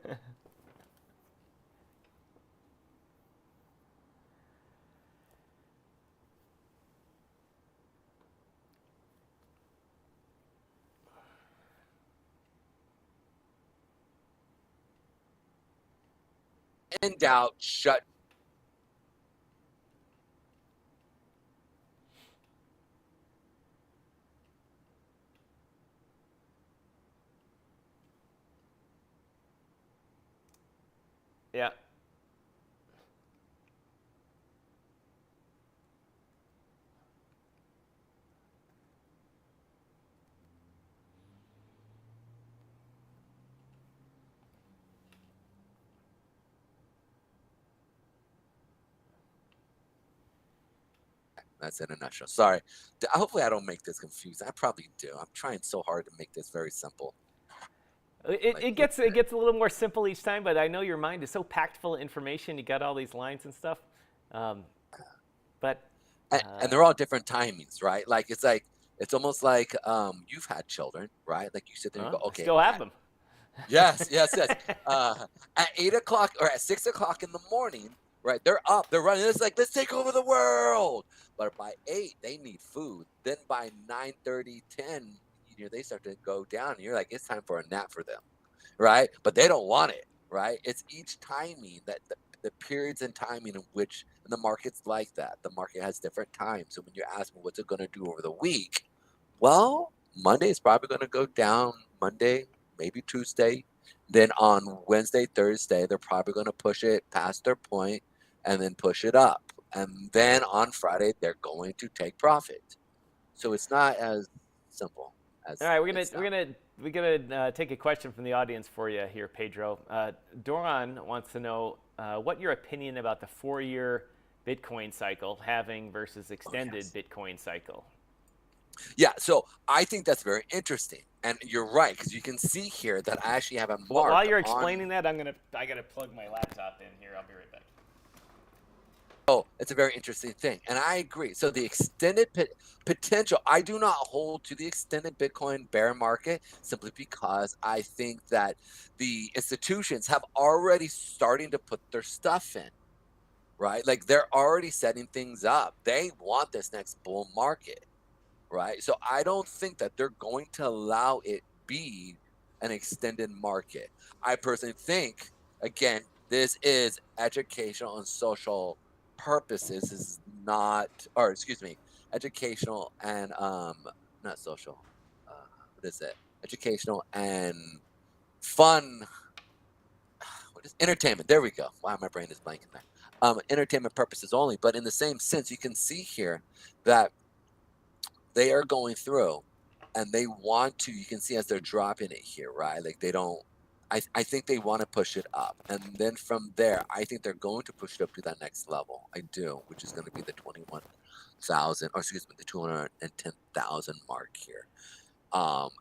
in doubt, shut. Yeah. That's in a nutshell. Sorry. Hopefully, I don't make this confusing. I probably do. I'm trying so hard to make this very simple. Like, It gets a little more simple each time, but I know your mind is so packed full of information. You got all these lines and stuff. Um, but and they're all different timings, right? Like it's almost like you've had children, right? Like you sit there and you go, I okay, still have them. yes, yes, yes. At 8 o'clock or at 6 o'clock in the morning, right? They're up, they're running. It's like, let's take over the world. But by 8, they need food. Then by 9:30, 10, they start to go down. And you're like, it's time for a nap for them, right? But they don't want it, right? It's each timing that the periods and timing in which, and the market's like that. The market has different times. So when you ask me what's it going to do over the week, well, Monday is probably going to go down. Monday, maybe Tuesday. Then on Wednesday, Thursday, they're probably going to push it past their point and then push it up. And then on Friday, they're going to take profit. So it's not as simple All as right, it sounds. we're gonna take a question from the audience for you here, Pedro. Doran wants to know what your opinion about the 4-year Bitcoin cycle having versus Oh, extended yes. Bitcoin cycle. Yeah, so I think that's very interesting. And you're right, because you can see here that I actually have a While mark you're on. explaining that, I gotta plug my laptop in here. I'll be right back. Oh, it's a very interesting thing. And I agree. So the extended potential, I do not hold to the extended Bitcoin bear market simply because I think that the institutions have already starting to put their stuff in, right? Like they're already setting things up. They want this next bull market, right? So I don't think that they're going to allow it be an extended market. I personally think, again, this is educational and social purposes. This is not, or excuse me, educational and not social. Uh, what is it? Educational and fun. What is entertainment? There we go. Wow, my brain is blanking there. Entertainment purposes only. But in the same sense, you can see here that they are going through and they want to, you can see as they're dropping it here, right? Like they don't, I think they want to push it up. And then from there, I think they're going to push it up to that next level. I do, which is going to be the 21,000, or excuse me, the 210,000 mark here.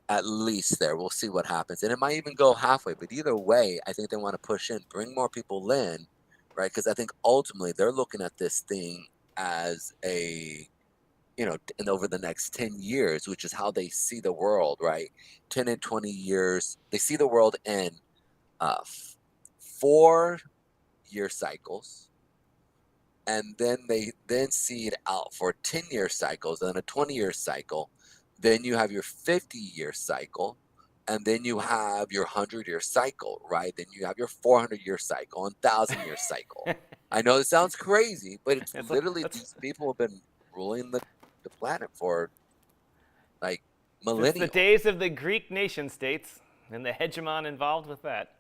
At least there, we'll see what happens. And it might even go halfway, but either way, I think they want to push in, bring more people in, right? Because I think ultimately they're looking at this thing as a, and over the next 10 years, which is how they see the world, right? 10 and 20 years, they see the world in 4-year cycles. And then they then see it out for 10-year cycles and a 20-year cycle. Then you have your 50-year cycle. And then you have your 100-year cycle, right? Then you have your 400-year cycle and 1,000-year cycle. I know it sounds crazy, but it's literally these people have been ruling the planet for like Since the millennial. days of the Greek nation states and the hegemon involved with that.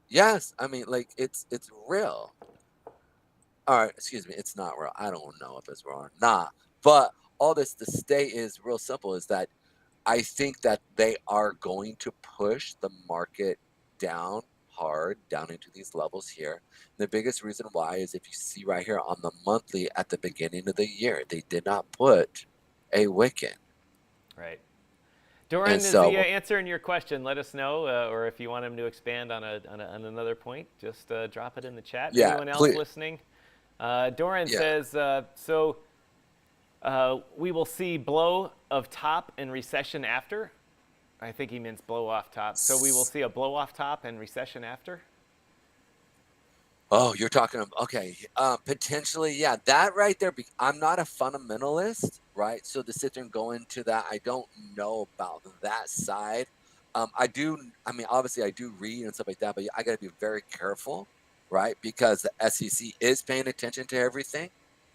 Yes, I mean, like it's real. All right, excuse me, it's not real. I don't know if it's real or not. But all this to stay is real simple is that I think that they are going to push the market down. hard down into these levels here. The biggest reason why is if you see right here on the monthly at the beginning of the year, they did not put a wick in. Right. And Doran, is he so, answering your question? Let us know, or if you want him to expand on another point, just drop it in the chat. yeah, Anyone else please. listening? Doran Yeah. says, we will see blow of top and recession after. I think he means blow off top. So we will see a blow off top and recession after. Oh, you're talking, okay. Potentially, yeah, that right there. I'm not a fundamentalist, right? So to sit there and go into that, I don't know about that side. I mean, obviously I do read and stuff like that, but I got to be very careful, right? Because the SEC is paying attention to everything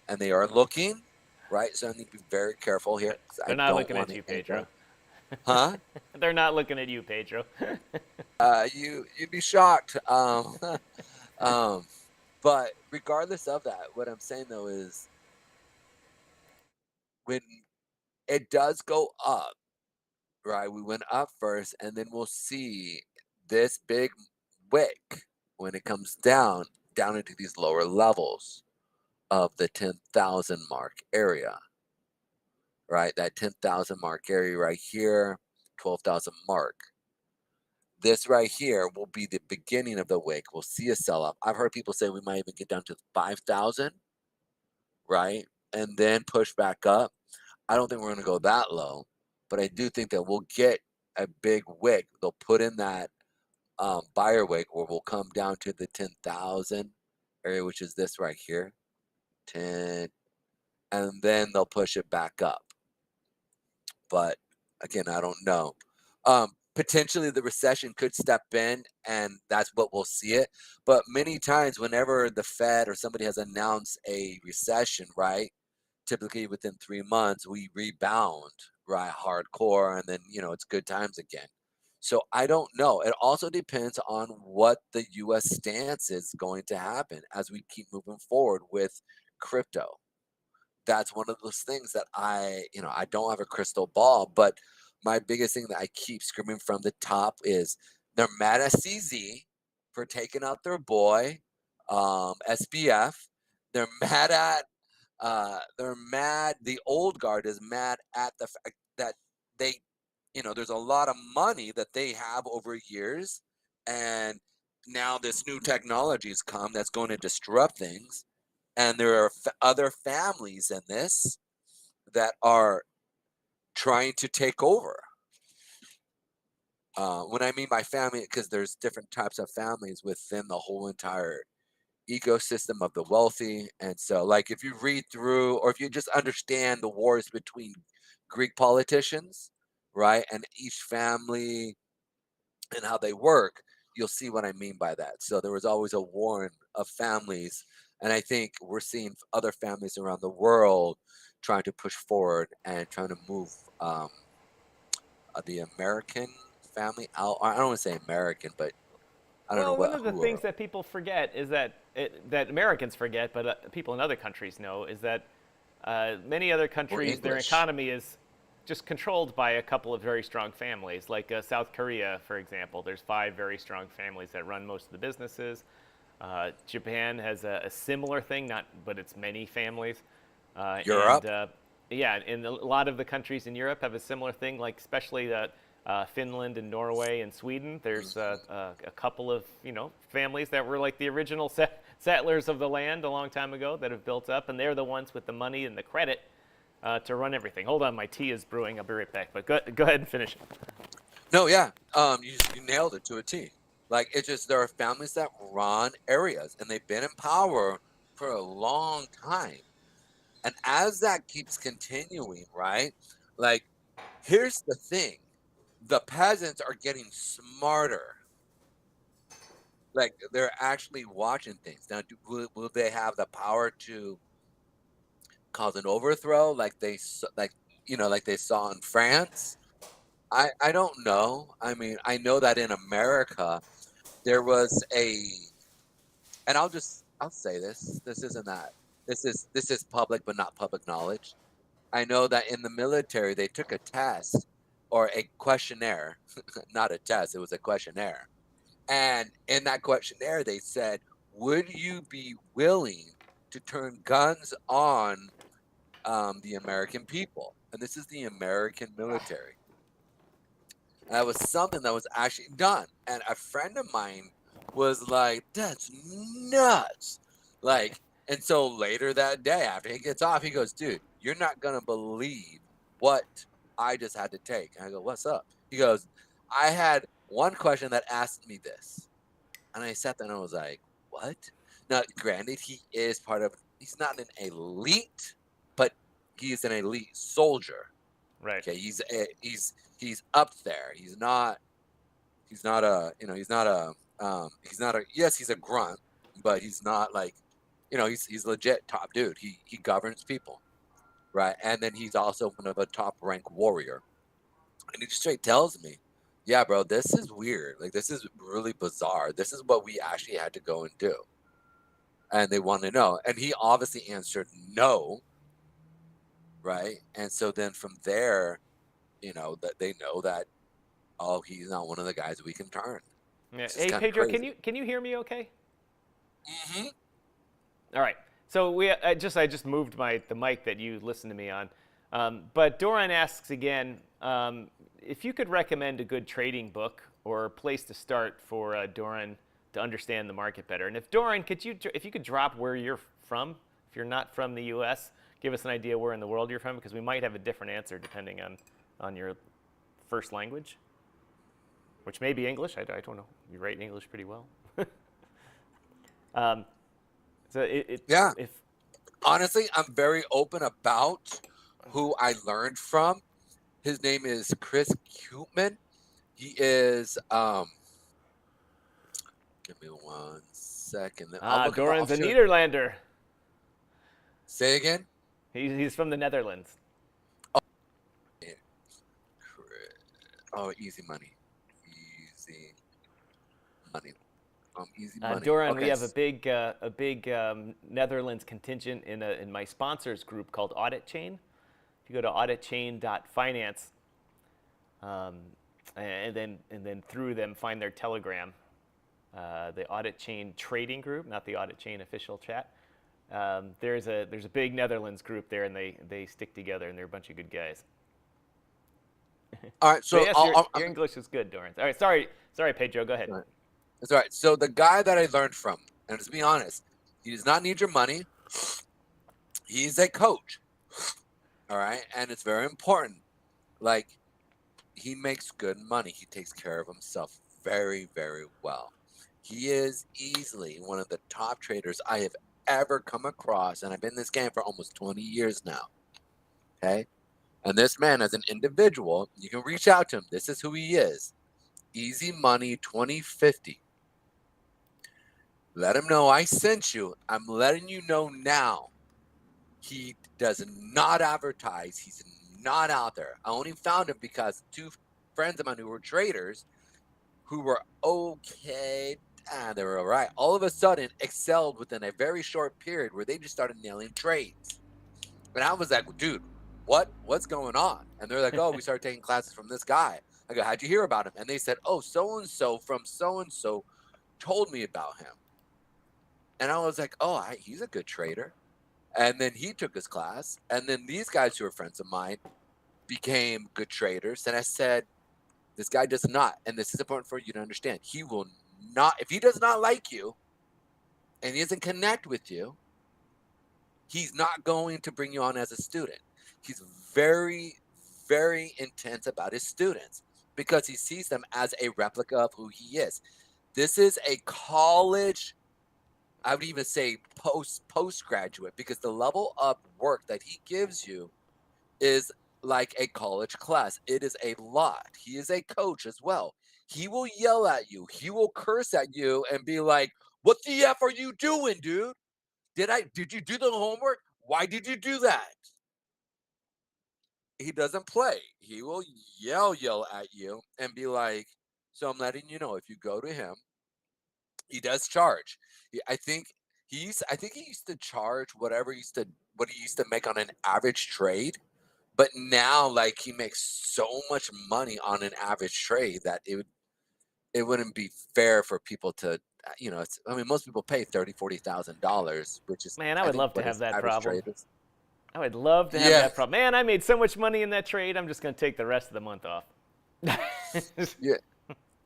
and they are looking, right? So I need to be very careful here because I They're not don't looking want at to you, end Pedro. up, huh? They're not looking at you, Pedro. You'd be shocked. But regardless of that, what I'm saying though is when it does go up, right? We went up first, and then we'll see this big wick when it comes down into these lower levels of the 10,000 mark area, right? That 10,000 mark area right here, 12,000 mark. This right here will be the beginning of the wick. We'll see a sell off. I've heard people say we might even get down to 5,000, right? And then push back up. I don't think we're going to go that low, but I do think that we'll get a big wick. They'll put in that buyer wick where we'll come down to the 10,000 area, which is this right here, 10, and then they'll push it back up. But again, I don't know. Potentially the recession could step in, and that's what we'll see it. But many times, whenever the Fed or somebody has announced a recession, right? Typically within 3 months, we rebound, right? Hardcore, and then, it's good times again. So I don't know. It also depends on what the US stance is going to happen as we keep moving forward with crypto. That's one of those things that I don't have a crystal ball, but my biggest thing that I keep screaming from the top is they're mad at CZ for taking out their boy, SBF. They're mad at the old guard is mad at the fact that they, there's a lot of money that they have over years, and now this new technology's come that's going to disrupt things, and there are other families in this that are trying to take over. When I mean by family, because there's different types of families within the whole entire ecosystem of the wealthy. And so, like, if you read through or if you just understand the wars between Greek politicians, right, and each family and how they work, you'll see what I mean by that. So there was always a war of families, and I think we're seeing other families around the world trying to push forward and trying to move the American family out. I don't want to say American, but I don't know Well, one what of the who things are. that people forget is that Americans forget, but people in other countries know, is that many other Or countries, their English. economy is just controlled by a couple of very strong families. Like South Korea, for example, there's 5 very strong families that run most of the businesses. Japan has a similar thing, but it's many families. And Europe. yeah, and a lot of the countries in Europe have a similar thing, like especially Finland and Norway and Sweden. There's a couple of families that were like the original settlers of the land a long time ago that have built up, and they're the ones with the money and the credit to run everything. Hold on, my tea is brewing. I'll be right back. But go ahead and finish it. No, yeah. You nailed it to a T. Like, it's just there are families that run areas and they've been in power for a long time. And as that keeps continuing, right? Like, here's the thing. The peasants are getting smarter. Like, they're actually watching things. Now, will they have the power to cause an overthrow like they saw in France? I don't know. I mean, I know that in America there was and I'll say this. This is public but not public knowledge. I know that in the military they took a test or a questionnaire, not a test, it was a questionnaire. And in that questionnaire, they said, would you be willing to turn guns on the American people? And this is the American military. And that was something that was actually done. And a friend of mine was like, that's nuts. Like, and so later that day, after he gets off, he goes, dude, you're not going to believe what I just had to take. And I go, what's up? He goes, I had one question that asked me this. And I sat there and I was like, what? Now, granted, he is part of, he's not an elite, but he's an elite soldier. Right. Okay, he's up there. He's not a, he's not a, yes, he's a grunt, but he's not like, he's legit top dude. He governs people, right? And then he's also one of a top rank warrior. And he straight tells me, yeah, bro, this is weird. Like, this is really bizarre. This is what we actually had to go and do. And they want to know. And he obviously answered no, right? And so then from there, that they know that, oh, he's not one of the guys we can turn. Yeah. Hey, Pedro, crazy. can you hear me okay? Mm-hmm. All right. So I just moved the mic that you listened to me on. But Doran asks again, if you could recommend a good trading book or place to start for Doran to understand the market better. And if Doran, if you could drop where you're from, if you're not from the U.S., give us an idea where in the world you're from, because we might have a different answer depending on your first language, which may be English. I don't know. You write English pretty well. Yeah. If Honestly, I'm very open about who I learned from. His name is Chris Koopman. He is give me 1 second. Doran's a Nederlander. Say again? He's from the Netherlands. Oh, easy money. Easy money. Easy money. Doran, okay. We have a big Netherlands contingent in my sponsors group called Auditchain. If you go to auditchain.finance, and then through them find their Telegram, the Auditchain trading group, not the Auditchain official chat. There's a big Netherlands group there, and they stick together, and they're a bunch of good guys. All right, so yes, your English is good, Doran. All right, sorry, Pedro, go ahead. That's all right. So the guy that I learned from, and to be honest, he does not need your money. He's a coach. All right, and it's very important. Like, he makes good money. He takes care of himself very, very well. He is easily one of the top traders I have ever come across, and I've been in this game for almost 20 years now. Okay? And this man, as an individual, you can reach out to him. This is who he is. Easy Money 2050. Let him know I sent you. I'm letting you know now. He does not advertise. He's not out there. I only found him because two friends of mine who were traders, who were okay, they were all right, all of a sudden excelled within a very short period where they just started nailing trades. And I was like, dude, what's going on? And they're like, oh, we started taking classes from this guy. I go, how'd you hear about him? And they said, oh, so-and-so from so-and-so told me about him. And I was like, oh, he's a good trader. And then he took his class. And then these guys who are friends of mine became good traders. And I said, this guy does not, and this is important for you to understand, he will not, if he does not like you and he doesn't connect with you, he's not going to bring you on as a student. He's very, very intense about his students because he sees them as a replica of who he is. This is a college, I would even say postgraduate, because the level of work that he gives you is like a college class. It is a lot. He is a coach as well. He will yell at you. He will curse at you and be like, what the F are you doing, dude? Did you do the homework? Why did you do that? He doesn't play. He will yell at you and be like, so I'm letting you know, if you go to him, he does charge. I think he used to charge what he used to make on an average trade. But now, like, he makes so much money on an average trade that it wouldn't be fair for people to, I mean, most people pay $30,000, $40,000, which is, Man, I I would think, love to what have his that average problem. trade is. I would love to have Yeah, that problem. Man, I made so much money in that trade. I'm just going to take the rest of the month off. yeah.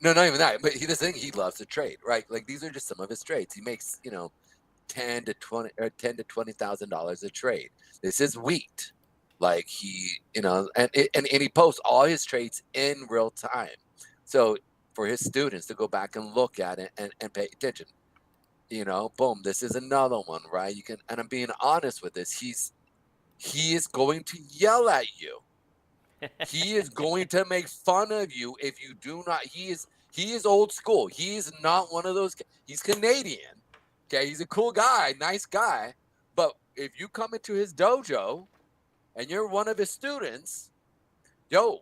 No, not even that. But he doesn't think he loves to trade, right? Like these are just some of his trades. He makes, 10 to 20 or $10 to $20,000 a trade. This is wheat. Like and he posts all his trades in real time. So for his students to go back and look at it and pay attention. Boom, this is another one, right? You can, and I'm being honest with this. He is going to yell at you. He is going to make fun of you if you do not. He is old school. He is not one of those. He's Canadian. Okay, he's a cool guy, nice guy. But if you come into his dojo and you're one of his students, and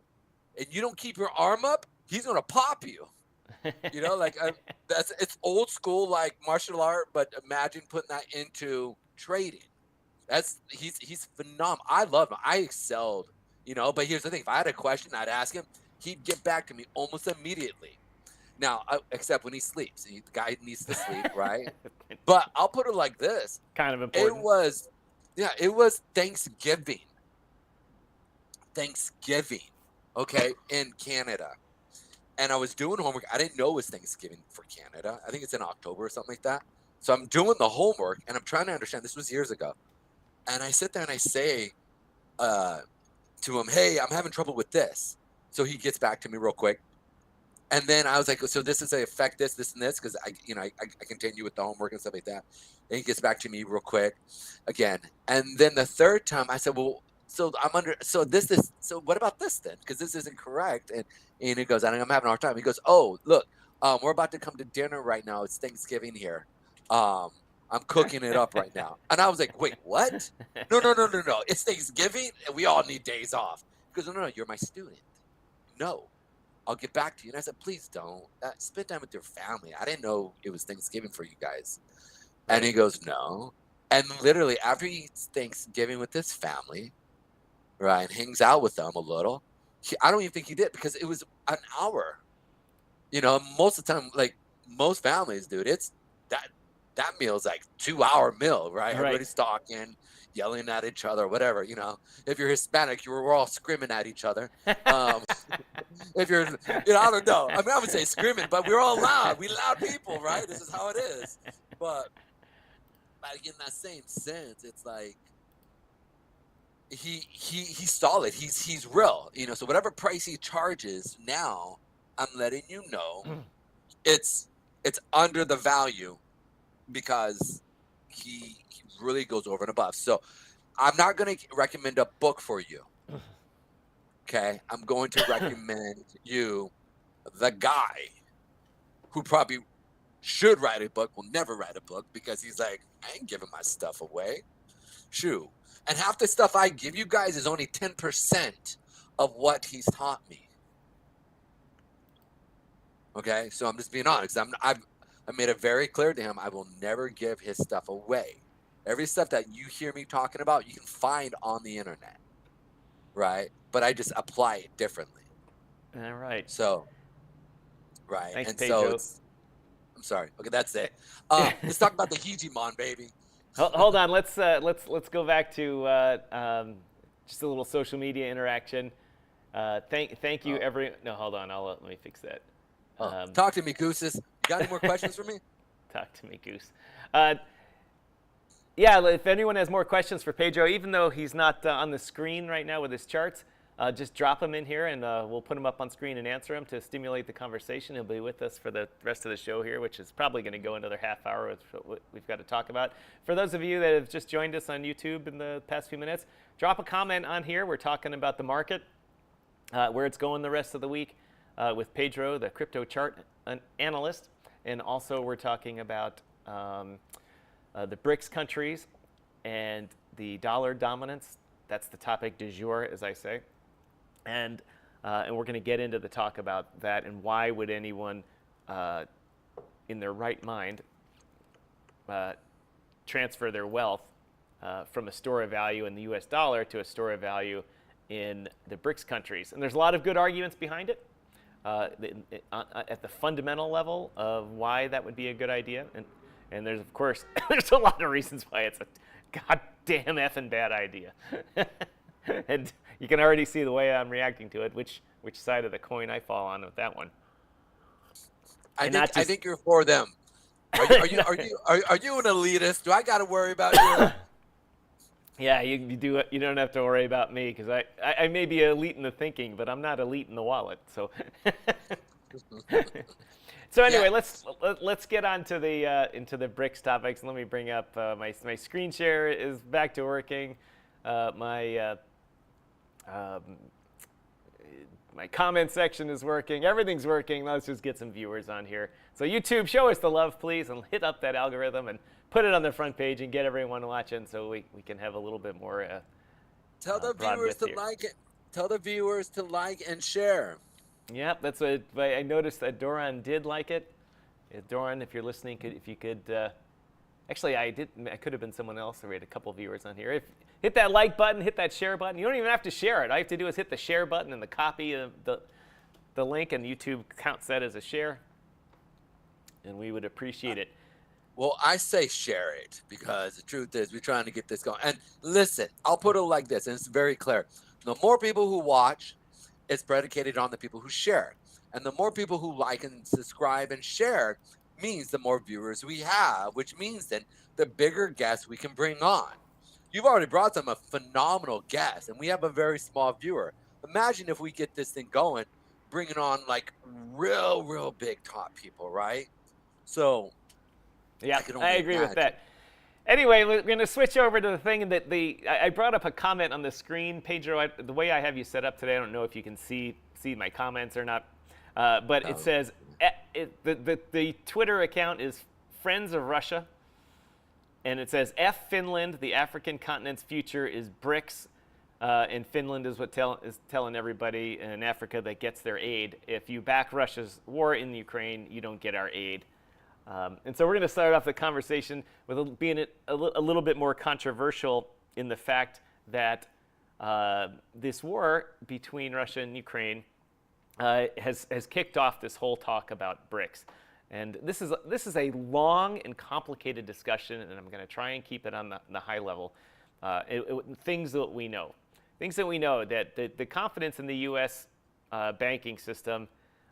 you don't keep your arm up, he's gonna pop you. It's old school like martial art, but imagine putting that into trading. He's phenomenal. I love him. I excelled, but here's the thing. If I had a question, I'd ask him. He'd get back to me almost immediately. Now, except when he sleeps. The guy needs to sleep, right? But I'll put it like this. Kind of important. It was Thanksgiving. Okay, in Canada. And I was doing homework. I didn't know it was Thanksgiving for Canada. I think it's in October or something like that. So I'm doing the homework, and I'm trying to understand. This was years ago. And I sit there and I say to him, hey, I'm having trouble with this. So he gets back to me real quick. And then I was like, so this is a affect this, and this, because I continue with the homework and stuff like that. And he gets back to me real quick again. And then the third time I said, well, so what about this then? Because this isn't correct. And he goes, I'm having a hard time. He goes, oh, look, we're about to come to dinner right now. It's Thanksgiving here. I'm cooking it up right now. And I was like, wait, what? No. It's Thanksgiving and we all need days off. He goes, no, you're my student. No, I'll get back to you. And I said, please don't. Spend time with your family. I didn't know it was Thanksgiving for you guys. Right. And he goes, no. And literally after he eats Thanksgiving with his family, right, and hangs out with them a little, I don't even think he did, because it was an hour. Most of the time, like most families, dude, it's that meal's like 2-hour meal, right? Everybody's talking, yelling at each other, whatever. If you're Hispanic, we're all screaming at each other. If you're, I don't know. I mean, I would say screaming, but we're all loud. We loud people, right? This is how it is. But like in that same sense, it's like he's solid. He's real. So whatever price he charges now, I'm letting you know, it's under the value, because he really goes over and above. So I'm not going to recommend a book for you. Okay? I'm going to recommend you the guy who probably should write a book, will never write a book, because he's like, I ain't giving my stuff away. Shoo. And half the stuff I give you guys is only 10% of what he's taught me. Okay? So I'm just being honest. I made it very clear to him, I will never give his stuff away. Every stuff that you hear me talking about, you can find on the internet, right? But I just apply it differently. All right. So, right. Thanks, and Pedro. so I'm sorry. Okay, that's it. Let's talk about the Hegemon, baby. Hold on. Let's go back to just a little social media interaction. Thank you, No, hold on. Let me fix that. Talk to me, Gooses. You got any more questions for me? Talk to me, Goose. Yeah, if anyone has more questions for Pedro, even though he's not on the screen right now with his charts, just drop them in here, and we'll put them up on screen and answer them to stimulate the conversation. He'll be with us for the rest of the show here, which is probably going to go another half hour with what we've got to talk about. For those of you that have just joined us on YouTube in the past few minutes, drop a comment on here. We're talking about the market, where it's going the rest of the week with Pedro, the crypto chart analyst. And also we're talking about the BRICS countries and the dollar dominance. That's the topic du jour, as I say. And we're going to get into the talk about that, and why would anyone in their right mind transfer their wealth from a store of value in the US dollar to a store of value in the BRICS countries. And there's a lot of good arguments behind it. at the fundamental level of why that would be a good idea. And there's, of course, there's a lot of reasons why it's a goddamn effing bad idea. And you can already see the way I'm reacting to it, which side of the coin I fall on with that one. I think you're for them. Are you an elitist? Do I got to worry about you? Yeah, you do it. You don't have to worry about me because I may be elite in the thinking, but I'm not elite in the wallet. So, so anyway, let's get on to the into the BRICS topics. Let me bring up my screen share is back to working. My comment section is working. Everything's working. Let's just get some viewers on here. So YouTube, show us the love, please, and hit up that algorithm and put it on the front page and get everyone watching so we can have a little bit more. Tell the viewers to like it. Tell the viewers to like and share. Yep, that's what I noticed that Doran did like it. Doran, if you're listening, if you could. Actually, I could have been someone else. We had a couple viewers on here. Hit that like button, hit that share button. You don't even have to share it. All you have to do is hit the share button and the copy of the link, and YouTube counts that as a share. And we would appreciate it. Well, I say share it because the truth is we're trying to get this going. And listen, I'll put it like this, and it's very clear. The more people who watch, it's predicated on the people who share. And the more people who like and subscribe and share means the more viewers we have, which means then the bigger guests we can bring on. You've already brought them a phenomenal guest, and we have a very small viewer. Imagine if we get this thing going, bringing on like real big top people, right? So, yeah, I agree with that. Anyway, we're going to switch over to the thing that I brought up a comment on the screen, Pedro. The way I have you set up today, I don't know if you can see my comments or not, but it says the Twitter account is Friends of Russia. And it says, F Finland, the African continent's future is BRICS. And Finland is is telling everybody in Africa that gets their aid. If you back Russia's war in Ukraine, you don't get our aid. And so we're going to start off the conversation with being a little bit more controversial in the fact that this war between Russia and Ukraine has kicked off this whole talk about BRICS. And this is a long and complicated discussion, and I'm going to try and keep it on the high level. Things that we know. Things that we know, that the confidence in the U.S. Banking system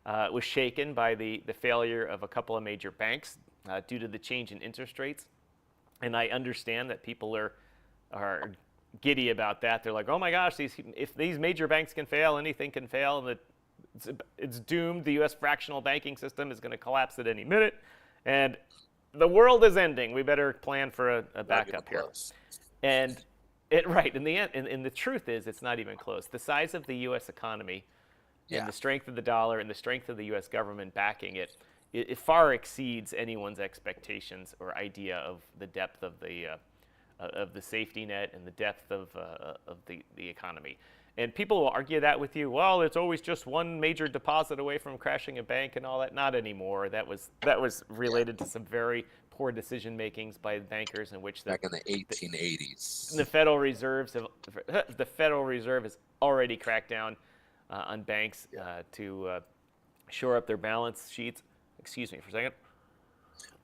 was shaken by the failure of a couple of major banks due to the change in interest rates. And I understand that people are giddy about that. They're like, oh my gosh, if these major banks can fail, anything can fail, and it's doomed. The U.S. fractional banking system is going to collapse at any minute, and the world is ending. We better plan for a backup here. And in the end, and the truth is, it's not even close. The size of the U.S. economy, and the strength of the dollar, and the strength of the U.S. government backing it far exceeds anyone's expectations or idea of the depth of the safety net and the depth of the economy. And people will argue that with you. Well, it's always just one major deposit away from crashing a bank and all that. Not anymore. That was related to some very poor decision makings by bankers in which back in the 1880s. The Federal Reserve has already cracked down on banks to shore up their balance sheets. Excuse me for a second.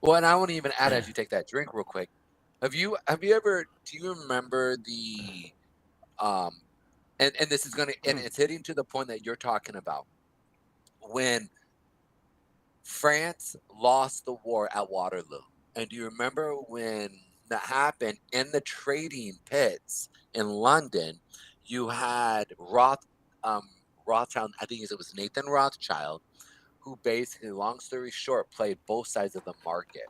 Well, and I want to even add, as you take that drink real quick, do you remember the and this is and it's hitting to the point that you're talking about, when France lost the war at Waterloo. And do you remember when that happened in the trading pits in London? You had Rothschild, I think it was Nathan Rothschild, who basically, long story short, played both sides of the market.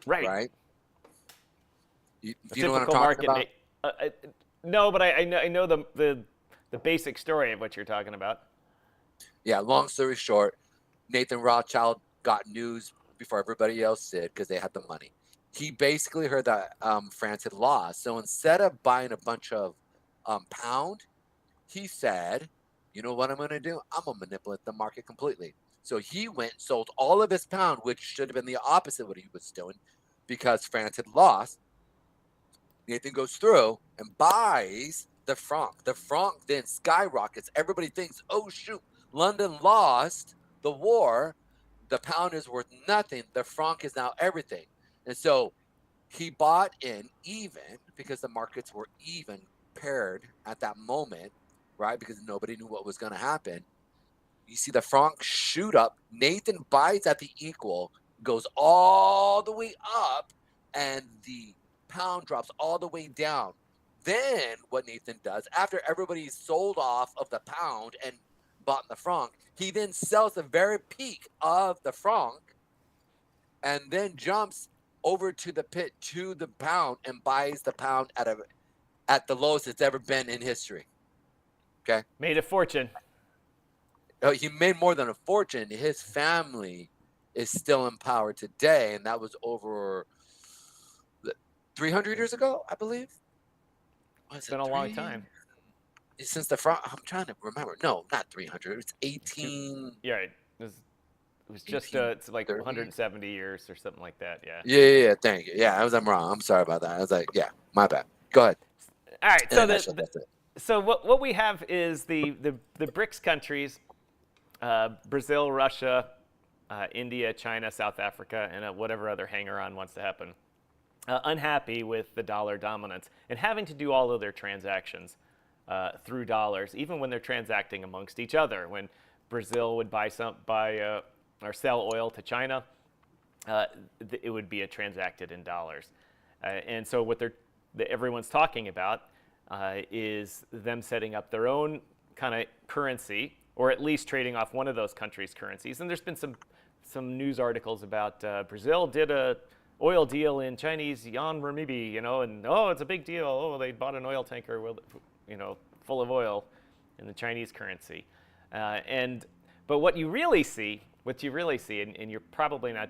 Right? You know what I'm talking about? No, but I know the basic story of what you're talking about. Yeah, long story short, Nathan Rothschild got news before everybody else did because they had the money. He basically heard that France had lost. So instead of buying a bunch of pound, he said, you know what I'm going to do? I'm going to manipulate the market completely. So he went and sold all of his pound, which should have been the opposite of what he was doing, because France had lost. Nathan goes through and buys the franc. The franc then skyrockets. Everybody thinks, oh shoot, London lost the war. The pound is worth nothing. The franc is now everything. And so he bought in even because the markets were even paired at that moment, right? Because nobody knew what was going to happen. You see the franc shoot up. Nathan buys at the equal, goes all the way up, and the pound drops all the way down. Then what Nathan does, after everybody's sold off of the pound and bought the franc, he then sells the very peak of the franc and then jumps over to the pit to the pound and buys the pound at the lowest it's ever been in history. Okay? Made a fortune. He made more than a fortune. His family is still in power today, and that was over 300 years ago, I believe. It's been a long time. Since the front, I'm trying to remember. No, not 300. It's 18. Yeah, right. It was just it's like 170 years or something like that. Yeah. Yeah. Thank you. Yeah, I'm wrong. I'm sorry about that. I was like, yeah, my bad. Go ahead. All right. So what we have is the BRICS countries, Brazil, Russia, India, China, South Africa, and whatever other hanger-on wants to happen, unhappy with the dollar dominance and having to do all of their transactions through dollars, even when they're transacting amongst each other. When Brazil would buy or sell oil to China, it would be transacted in dollars. And so what everyone's talking about is them setting up their own kind of currency, or at least trading off one of those countries' currencies. And there's been some news articles about Brazil did a oil deal in Chinese yuan renminbi, and it's a big deal. Oh, they bought an oil tanker with, full of oil in the Chinese currency. But what you really see, and you're probably not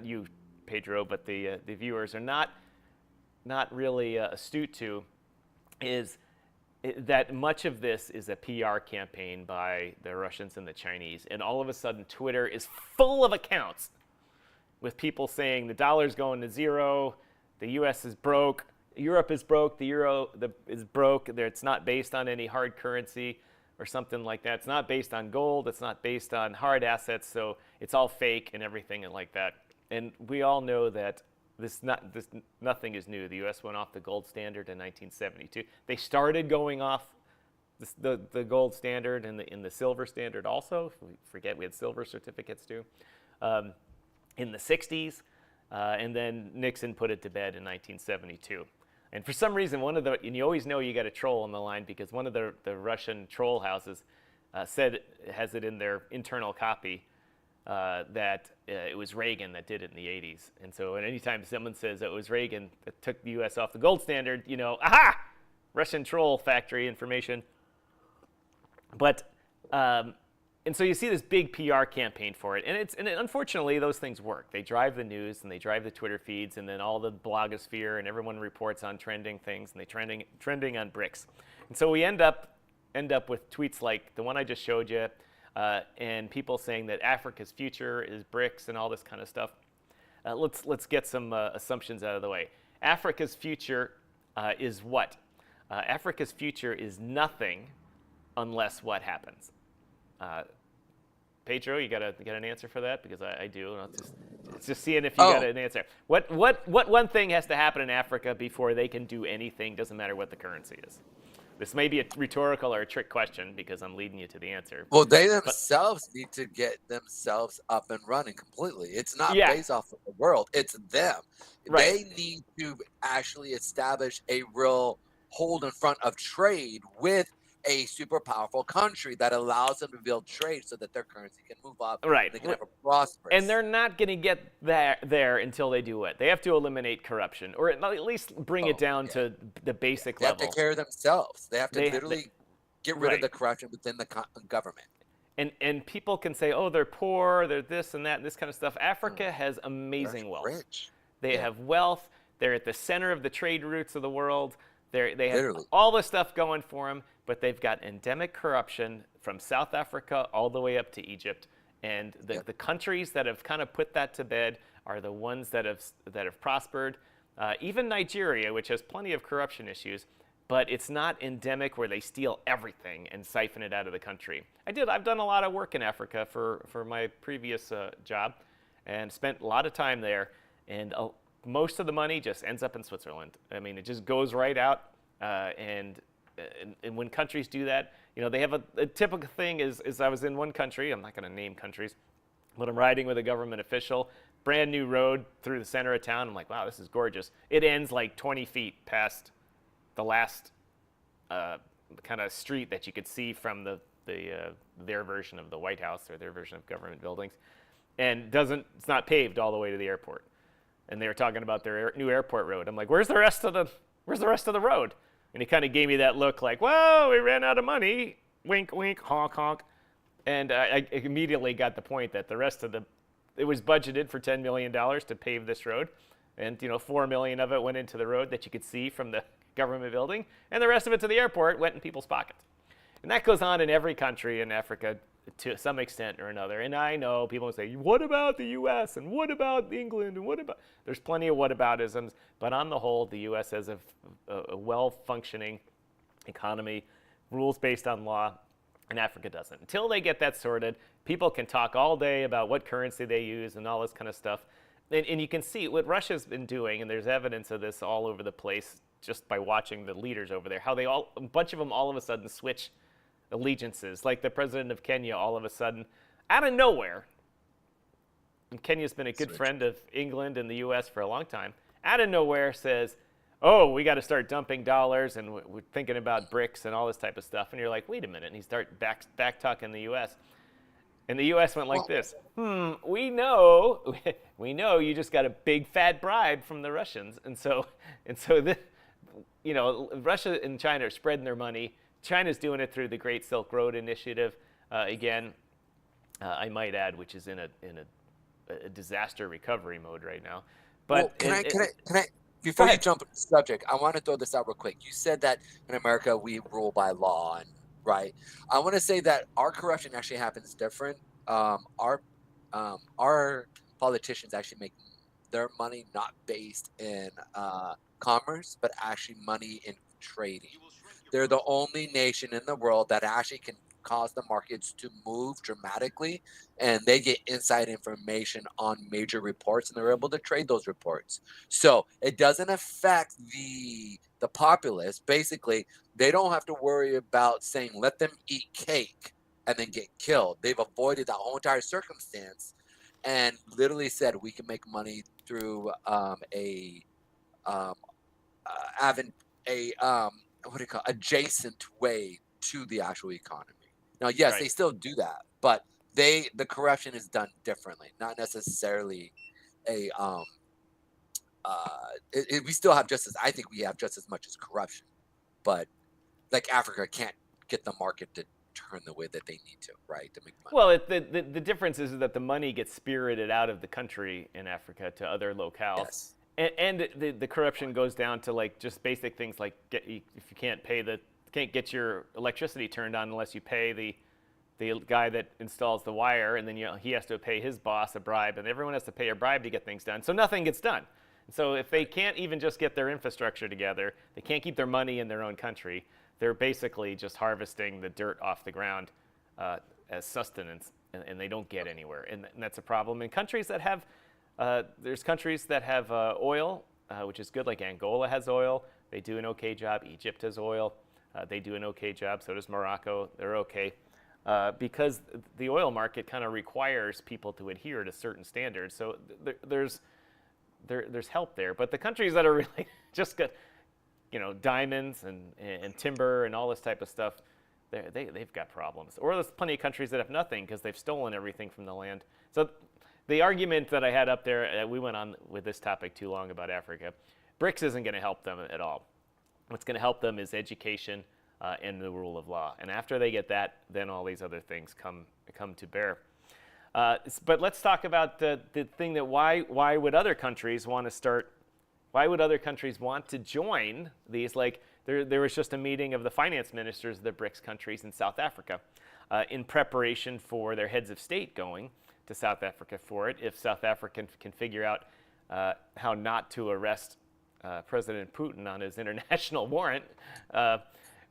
you, Pedro, but the viewers are not really astute to, is that much of this is a PR campaign by the Russians and the Chinese. And all of a sudden, Twitter is full of accounts with people saying the dollar's going to zero, the U.S. is broke, Europe is broke, the euro is broke. It's not based on any hard currency or something like that. It's not based on gold. It's not based on hard assets. So it's all fake and everything and like that. And we all know that nothing is new. The U.S. went off the gold standard in 1972. They started going off the gold standard and in the silver standard also. We forget we had silver certificates too. In the 60s, and then Nixon put it to bed in 1972. And for some reason, and you always know you got a troll on the line because one of the Russian troll houses has it in their internal copy that it was Reagan that did it in the 80s. And so anytime someone says it was Reagan that took the U.S. off the gold standard, aha! Russian troll factory information. But and so you see this big PR campaign for it, and unfortunately those things work. They drive the news and they drive the Twitter feeds, and then all the blogosphere and everyone reports on trending things, and they trending on BRICS. And so we end up with tweets like the one I just showed you, and people saying that Africa's future is BRICS and all this kind of stuff. Let's get some assumptions out of the way. Africa's future is what? Africa's future is nothing unless what happens. Pedro, you got an answer for that? Because I do. It's just seeing if you got an answer. What one thing has to happen in Africa before they can do anything? Doesn't matter what the currency is. This may be a rhetorical or a trick question because I'm leading you to the answer. Well, they themselves need to get themselves up and running completely. It's not based off of the world. It's them. Right. They need to actually establish a real hold in front of trade with a super powerful country that allows them to build trade so that their currency can move up. Right. And they can have a prosperous. And they're not going to get there until they do what? They have to eliminate corruption, or at least bring it down to the basic level. They have to take care of themselves. They have to literally get rid of the corruption within the government. And people can say, oh, they're poor, they're this and that, and this kind of stuff. Africa has amazing wealth. Rich. They have wealth. They're at the center of the trade routes of the world. They have all this stuff going for them, but they've got endemic corruption from South Africa all the way up to Egypt. And the countries that have kind of put that to bed are the ones that have prospered. Even Nigeria, which has plenty of corruption issues, but it's not endemic where they steal everything and siphon it out of the country. I've done a lot of work in Africa for my previous job and spent a lot of time there, and most of the money just ends up in Switzerland. I mean, it just goes right out, and when countries do that, they have a typical thing is I was in one country, I'm not going to name countries, but I'm riding with a government official, brand new road through the center of town. I'm like, wow, this is gorgeous. It ends like 20 feet past the last kind of street that you could see from their version of the White House or their version of government buildings, and it's not paved all the way to the airport. And they were talking about their new airport road. I'm like, where's the rest of the road? And he kind of gave me that look like, whoa, we ran out of money. Wink, wink, honk, honk. And I immediately got the point that the rest of it was budgeted for $10 million to pave this road. And, $4 million of it went into the road that you could see from the government building. And the rest of it to the airport went in people's pockets. And that goes on in every country in Africa to some extent or another. And I know people will say, what about the U.S. and what about England and what about? There's plenty of whataboutisms, but on the whole, the U.S. has a well-functioning economy, rules based on law, and Africa doesn't. Until they get that sorted, people can talk all day about what currency they use and all this kind of stuff. And you can see what Russia's been doing, and there's evidence of this all over the place just by watching the leaders over there, how a bunch of them all of a sudden switch allegiances, like the president of Kenya all of a sudden, out of nowhere, and Kenya's been a good friend of England and the U.S. for a long time, out of nowhere says, oh, we got to start dumping dollars, and we're thinking about BRICS and all this type of stuff. And you're like, wait a minute. And he starts back-talking the U.S. And the U.S. went like this, we know you just got a big fat bribe from the Russians. And so Russia and China are spreading their money. China's doing it through the Great Silk Road Initiative, again, I might add, which is in a disaster recovery mode right now. But can I before you jump into the subject, I want to throw this out real quick. You said that in America we rule by law, and right. I want to say that our corruption actually happens different. Our politicians actually make their money not based in commerce, but actually money in trading. They're the only nation in the world that actually can cause the markets to move dramatically, and they get inside information on major reports, and they're able to trade those reports. So it doesn't affect the populace. Basically, they don't have to worry about saying, let them eat cake and then get killed. They've avoided that whole entire circumstance and literally said we can make money through adjacent way to the actual economy. Now, yes, They still do that, but the corruption is done differently, not necessarily we still have I think we have just as much as corruption, but like Africa can't get the market to turn the way that they need to, right, to make money. Well, the difference is that the money gets spirited out of the country in Africa to other locales. Yes. And the corruption goes down to like just basic things like if you can't get your electricity turned on unless you pay the guy that installs the wire, and then he has to pay his boss a bribe, and everyone has to pay a bribe to get things done. So nothing gets done. So if they can't even just get their infrastructure together, they can't keep their money in their own country, they're basically just harvesting the dirt off the ground as sustenance, and they don't get anywhere. And that's a problem. In countries that have there's countries that have oil, which is good, like Angola has oil. They do an okay job. Egypt has oil. They do an okay job. So does Morocco. They're okay. Because the oil market kind of requires people to adhere to certain standards. So there's help there. But the countries that are really just got, diamonds and timber and all this type of stuff, they've got problems. Or there's plenty of countries that have nothing because they've stolen everything from the land. So the argument that I had up there, we went on with this topic too long about Africa. BRICS isn't going to help them at all. What's going to help them is education and the rule of law. And after they get that, then all these other things come to bear. But let's talk about the thing that why would other countries want to start? Why would other countries want to join these? Like there was just a meeting of the finance ministers of the BRICS countries in South Africa in preparation for their heads of state going to South Africa for it. If South Africa can figure out how not to arrest President Putin on his international warrant.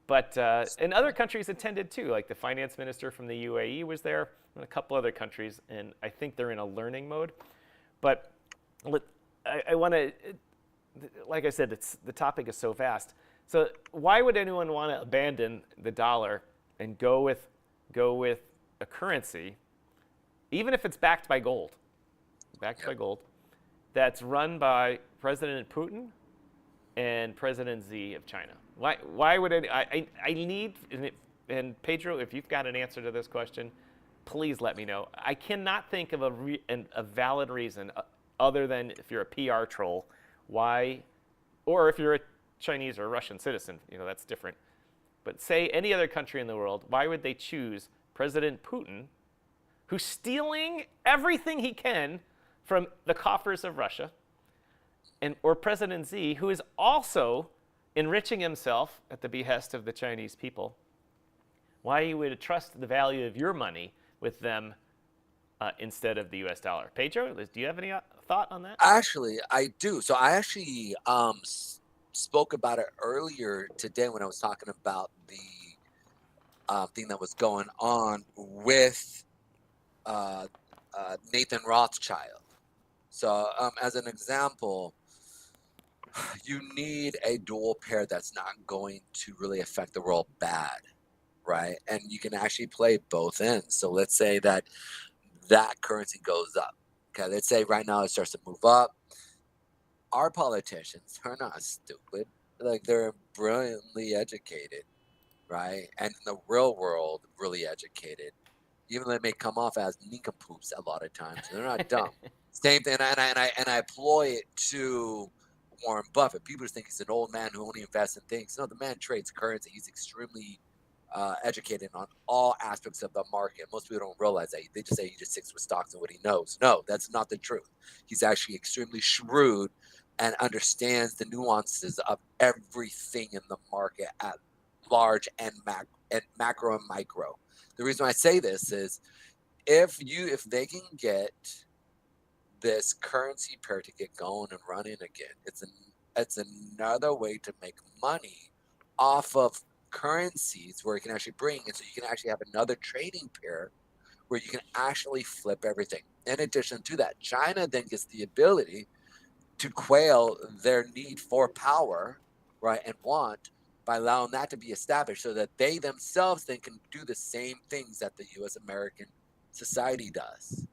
But and other countries attended too, like the finance minister from the UAE was there, and a couple other countries, and I think they're in a learning mode. But I want to, like I said, the topic is so vast. So why would anyone want to abandon the dollar and go with a currency, even if it's backed by gold, by gold, that's run by President Putin and President Xi of China? Why would I need, and Pedro, if you've got an answer to this question, please let me know. I cannot think of a valid reason other than if you're a PR troll, why, or if you're a Chinese or a Russian citizen, that's different. But say any other country in the world, why would they choose President Putin, who's stealing everything he can from the coffers of Russia, or President Xi, who is also enriching himself at the behest of the Chinese people? Why you would trust the value of your money with them instead of the U.S. dollar? Pedro, do you have any thought on that? Actually, I do. So I actually spoke about it earlier today when I was talking about the thing that was going on with Nathan Rothschild. So as an example, you need a dual pair that's not going to really affect the world bad, right? And you can actually play both ends. So let's say that currency goes up. Okay, let's say right now it starts to move up. Our politicians are not stupid. Like, they're brilliantly educated, right? And in the real world, really educated. Even though they may come off as nincompoops a lot of times, they're not dumb. Same thing, and I employ it to Warren Buffett. People just think he's an old man who only invests in things. No, the man trades currency. He's extremely educated on all aspects of the market. Most people don't realize that. They just say he just sticks with stocks and what he knows. No, that's not the truth. He's actually extremely shrewd and understands the nuances of everything in the market at large and macro and micro. The reason I say this is if they can get this currency pair to get going and running again, it's another way to make money off of currencies where you can actually bring, and so you can actually have another trading pair where you can actually flip everything. In addition to that, China then gets the ability to quail their need for power, right, and want, by allowing that to be established so that they themselves then can do the same things that the U.S. American society does,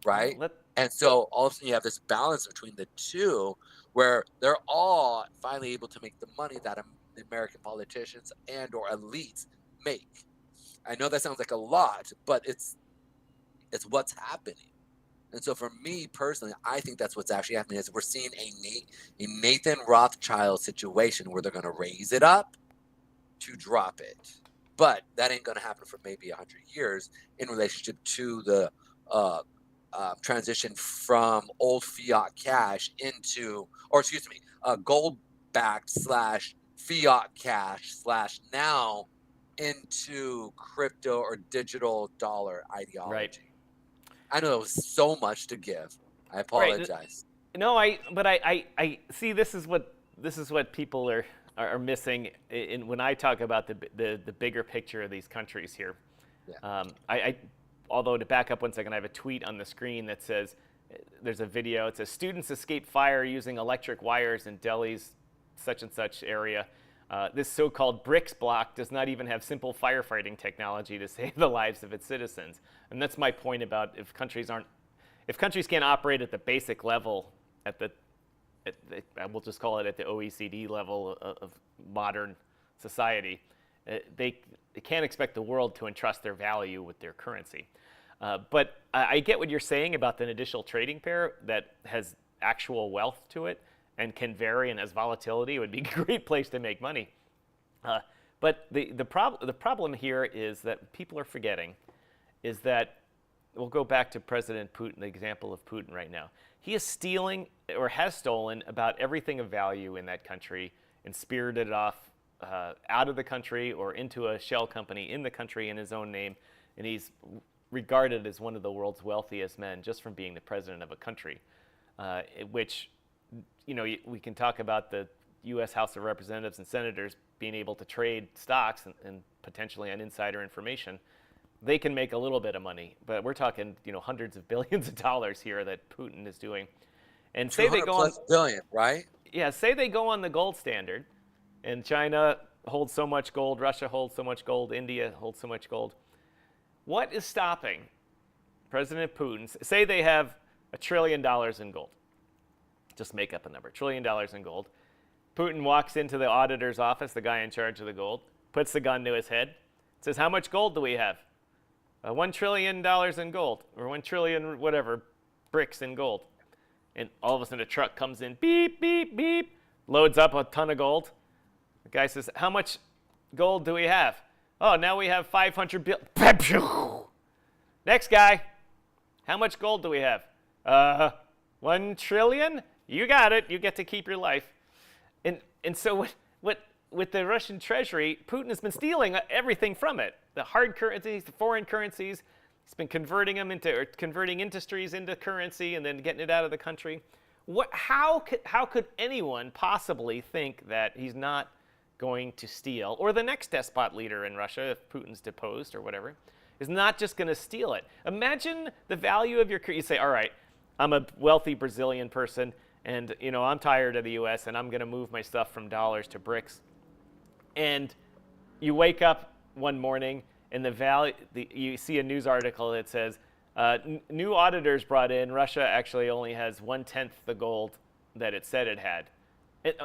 right? And so all of a sudden you have this balance between the two where they're all finally able to make the money that the American politicians and or elites make. I know that sounds like a lot, but it's what's happening. And so for me personally, I think that's what's actually happening is we're seeing a Nathan Rothschild situation where they're going to raise it up to drop it. But that ain't going to happen for maybe 100 years in relationship to the transition from old fiat cash into, or excuse me, gold-backed / fiat cash / now into crypto or digital dollar ideology. Right. I know it was so much to give. I apologize. Right. No, I see. This is what people are missing when I talk about the bigger picture of these countries here. Yeah. Although, to back up 1 second, I have a tweet on the screen that says, there's a video. It says, students escape fire using electric wires in Delhi's such and such area. This so-called BRICS bloc does not even have simple firefighting technology to save the lives of its citizens. And that's my point about if countries can't operate at the basic level, we'll just call it at the OECD level of modern society, they can't expect the world to entrust their value with their currency. But I get what you're saying about the initial trading pair that has actual wealth to it and can vary and has volatility. It would be a great place to make money. But the problem here is that people are forgetting is that, we'll go back to President Putin, the example of Putin right now. He is stealing or has stolen about everything of value in that country and spirited it off out of the country or into a shell company in the country in his own name. And he's regarded as one of the world's wealthiest men just from being the president of a country, which we can talk about the U.S. House of Representatives and senators being able to trade stocks and potentially on insider information. They can make a little bit of money, but we're talking, hundreds of billions of dollars here that Putin is doing. And say they go on billion, right? Yeah, say they go on the gold standard, and China holds so much gold, Russia holds so much gold, India holds so much gold. What is stopping President Putin? Say they have $1 trillion in gold. Just make up a number, $1 trillion in gold. Putin walks into the auditor's office, the guy in charge of the gold, puts the gun to his head, says, how much gold do we have? $1 trillion in gold, or 1 trillion whatever bricks in gold. And all of a sudden a truck comes in, beep, beep, beep, loads up a ton of gold. The guy says, how much gold do we have? Oh, now we have 500 billion. Next guy, how much gold do we have? 1 trillion? You got it. You get to keep your life. And so with the Russian treasury, Putin has been stealing everything from it. The hard currencies, the foreign currencies. He's been converting industries into currency and then getting it out of the country. How could anyone possibly think that he's not going to steal, or the next despot leader in Russia, if Putin's deposed or whatever, is not just going to steal it? Imagine the value of your currency. You say, all right, I'm a wealthy Brazilian person, and I'm tired of the U.S., and I'm going to move my stuff from dollars to bricks. And you wake up one morning, and you see a news article that says, new auditors brought in, Russia actually only has 1/10 the gold that it said it had.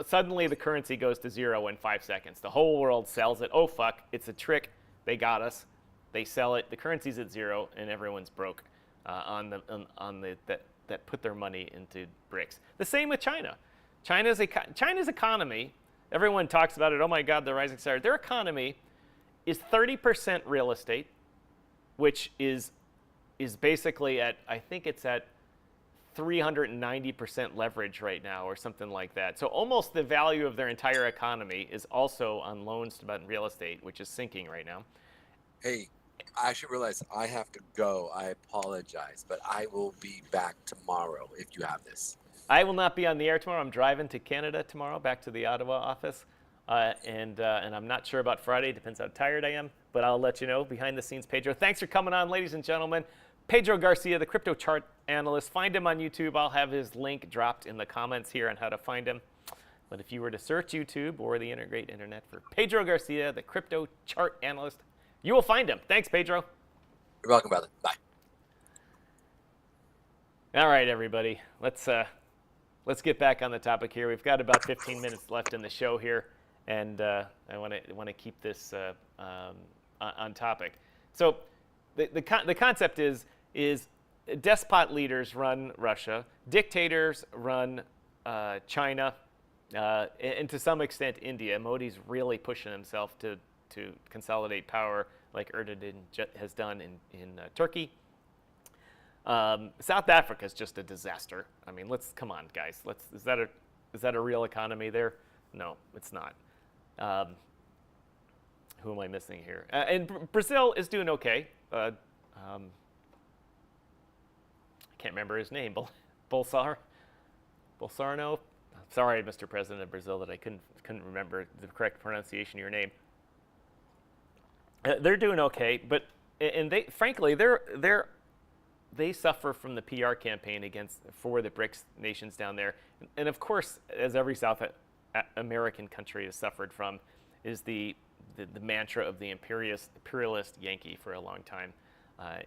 Suddenly the currency goes to zero in 5 seconds. The whole world sells it. Oh, fuck, it's a trick. They got us. They sell it. The currency's at zero, and everyone's broke that put their money into bricks. The same with China. China's economy, everyone talks about it. Oh, my God, the rising star. Their economy is 30% real estate, which is basically I think it's at 390% leverage right now or something like that. So almost the value of their entire economy is also on loans to real estate, which is sinking right now. Hey, I should realize I have to go. I apologize, but I will be back tomorrow if you have this. I will not be on the air tomorrow. I'm driving to Canada tomorrow, back to the Ottawa office. And I'm not sure about Friday. Depends how tired I am. But I'll let you know. Behind the scenes, Pedro. Thanks for coming on, ladies and gentlemen. Pedro Garcia, the crypto chart analyst. Find him on YouTube. I'll have his link dropped in the comments here on how to find him. But if you were to search YouTube or the great internet for Pedro Garcia, the crypto chart analyst, you will find him. Thanks, Pedro. You're welcome, brother. Bye. All right, everybody. Let's get back on the topic here. We've got about 15 minutes left in the show here, and I want to keep this on topic. So the concept is despot leaders run Russia, dictators run China, and to some extent India. Modi's really pushing himself to consolidate power, like Erdogan has done in Turkey. South Africa is just a disaster. I mean, come on, guys. Is that a real economy there? No, it's not. Who am I missing here? And Brazil is doing okay. I can't remember his name. Bolsonaro. Sorry, Mr. President of Brazil, that I couldn't remember the correct pronunciation of your name. They're doing okay, but they suffer from the PR campaign for the BRICS nations down there, and of course, as every South American country has suffered from, is the mantra of the imperialist Yankee for a long time,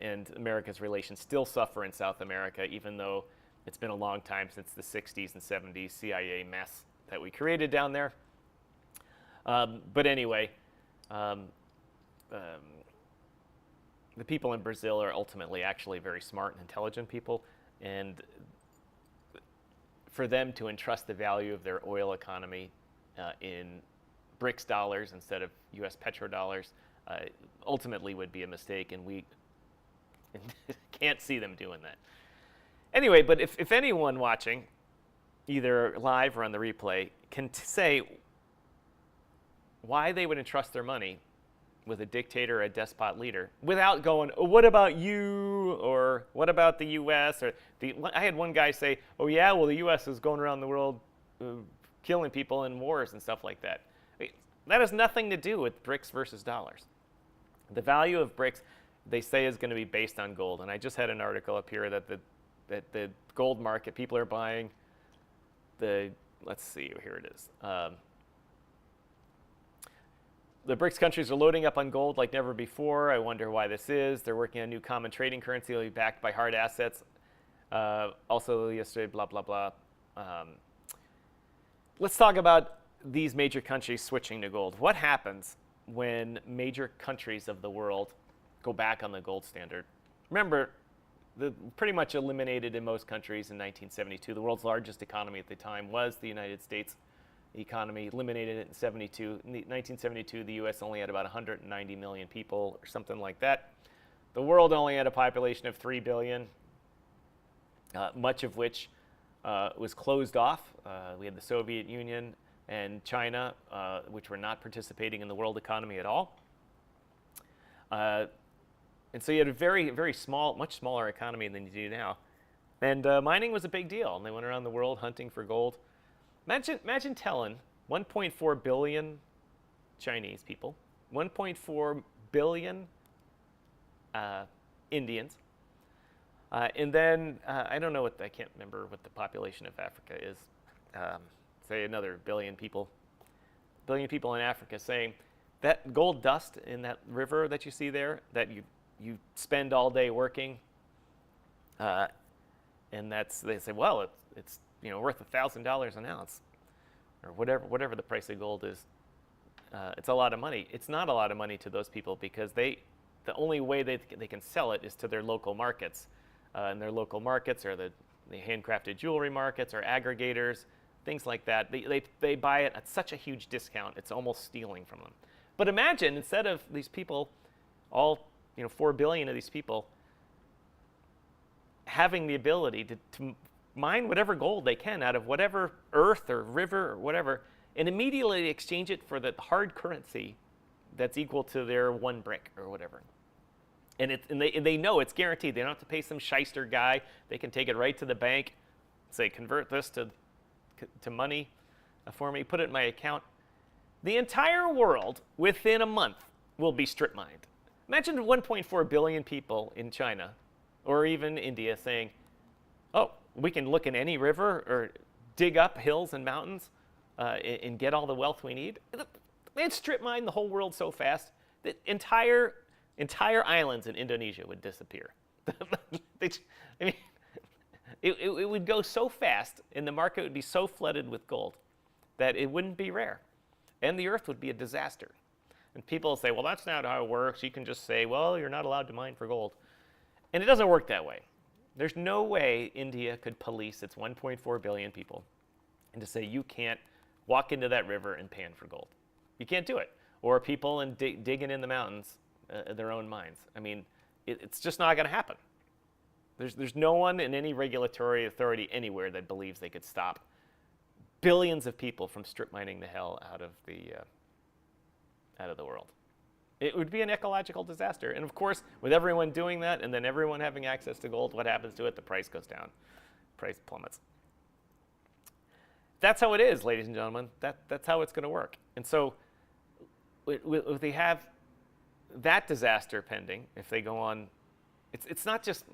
and America's relations still suffer in South America, even though it's been a long time since the 60s and 70s CIA mess that we created down there. But anyway. The people in Brazil are ultimately actually very smart and intelligent people, and for them to entrust the value of their oil economy in BRICS dollars instead of U.S. petrodollars ultimately would be a mistake, and we can't see them doing that. Anyway, but if anyone watching, either live or on the replay, can say why they would entrust their money with a dictator or a despot leader without going, oh, what about you, or what about the U.S.? I had one guy say, oh yeah, well the U.S. is going around the world killing people in wars and stuff like that. That has nothing to do with bricks versus dollars. The value of bricks, they say, is going to be based on gold. And I just had an article up here that the gold market, people are buying let's see, here it is. The BRICS countries are loading up on gold like never before. I wonder why this is. They're working on a new common trading currency that will be backed by hard assets. Also yesterday, blah, blah, blah. Let's talk about these major countries switching to gold. What happens when major countries of the world go back on the gold standard? Remember, pretty much eliminated in most countries in 1972. The world's largest economy at the time was the United States economy, eliminated it in 72. In 1972, the US only had about 190 million people or something like that. The world only had a population of 3 billion, much of which was closed off. We had the Soviet Union and China, which were not participating in the world economy at all. And so you had a very, very small, much smaller economy than you do now. And mining was a big deal. And they went around the world hunting for gold. Imagine telling 1.4 billion Chinese people, 1.4 billion Indians, and then I don't know I can't remember what the population of Africa is. Say another billion people in Africa, saying that gold dust in that river that you see there, that you spend all day working, and they say, well, it's worth $1,000 an ounce, or whatever the price of gold is. It's a lot of money. It's not a lot of money to those people because the only way they can sell it is to their local markets, and their local markets are the handcrafted jewelry markets or aggregators, things like that. They buy it at such a huge discount, it's almost stealing from them. But imagine, instead of these people, all 4 billion of these people, having the ability to mine whatever gold they can out of whatever earth or river or whatever, and immediately exchange it for the hard currency that's equal to their 1 brick or whatever. And they know it's guaranteed. They don't have to pay some shyster guy. They can take it right to the bank, say, convert this to money for me, put it in my account. The entire world, within a month, will be strip mined. Imagine 1.4 billion people in China or even India saying, oh, we can look in any river or dig up hills and mountains and get all the wealth we need. They'd strip mine the whole world so fast that entire islands in Indonesia would disappear. It would go so fast, and the market would be so flooded with gold that it wouldn't be rare. And the earth would be a disaster. And people say, well, that's not how it works. You can just say, well, you're not allowed to mine for gold. And it doesn't work that way. There's no way India could police its 1.4 billion people and to say you can't walk into that river and pan for gold. You can't do it. Or people digging in the mountains, their own mines. I mean, it's just not going to happen. There's no one in any regulatory authority anywhere that believes they could stop billions of people from strip mining the hell out of the world. It would be an ecological disaster. And of course, with everyone doing that and then everyone having access to gold, what happens to it? The price goes down. Price plummets. That's how it is, ladies and gentlemen. That's how it's going to work. And so if they have that disaster pending, if they go on, it's not just,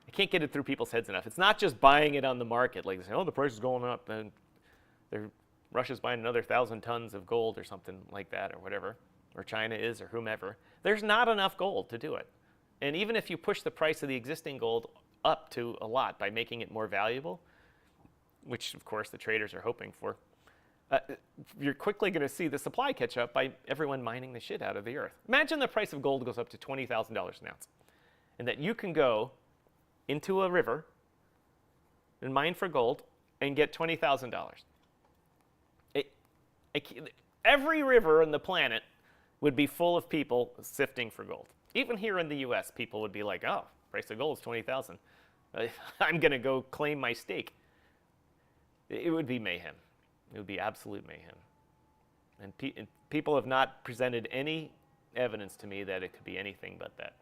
I can't get it through people's heads enough. It's not just buying it on the market. Like they say, oh, the price is going up, and Russia's buying another 1,000 tons of gold or something like that or whatever, or China is or whomever. There's not enough gold to do it. And even if you push the price of the existing gold up to a lot by making it more valuable, which of course the traders are hoping for, you're quickly going to see the supply catch up by everyone mining the shit out of the earth. Imagine the price of gold goes up to $20,000 an ounce, and that you can go into a river and mine for gold and get $20,000. Every river on the planet would be full of people sifting for gold. Even here in the US, people would be like, oh, price of gold is $20,000. I'm going to go claim my stake. It would be mayhem. It would be absolute mayhem. And people have not presented any evidence to me that it could be anything but that.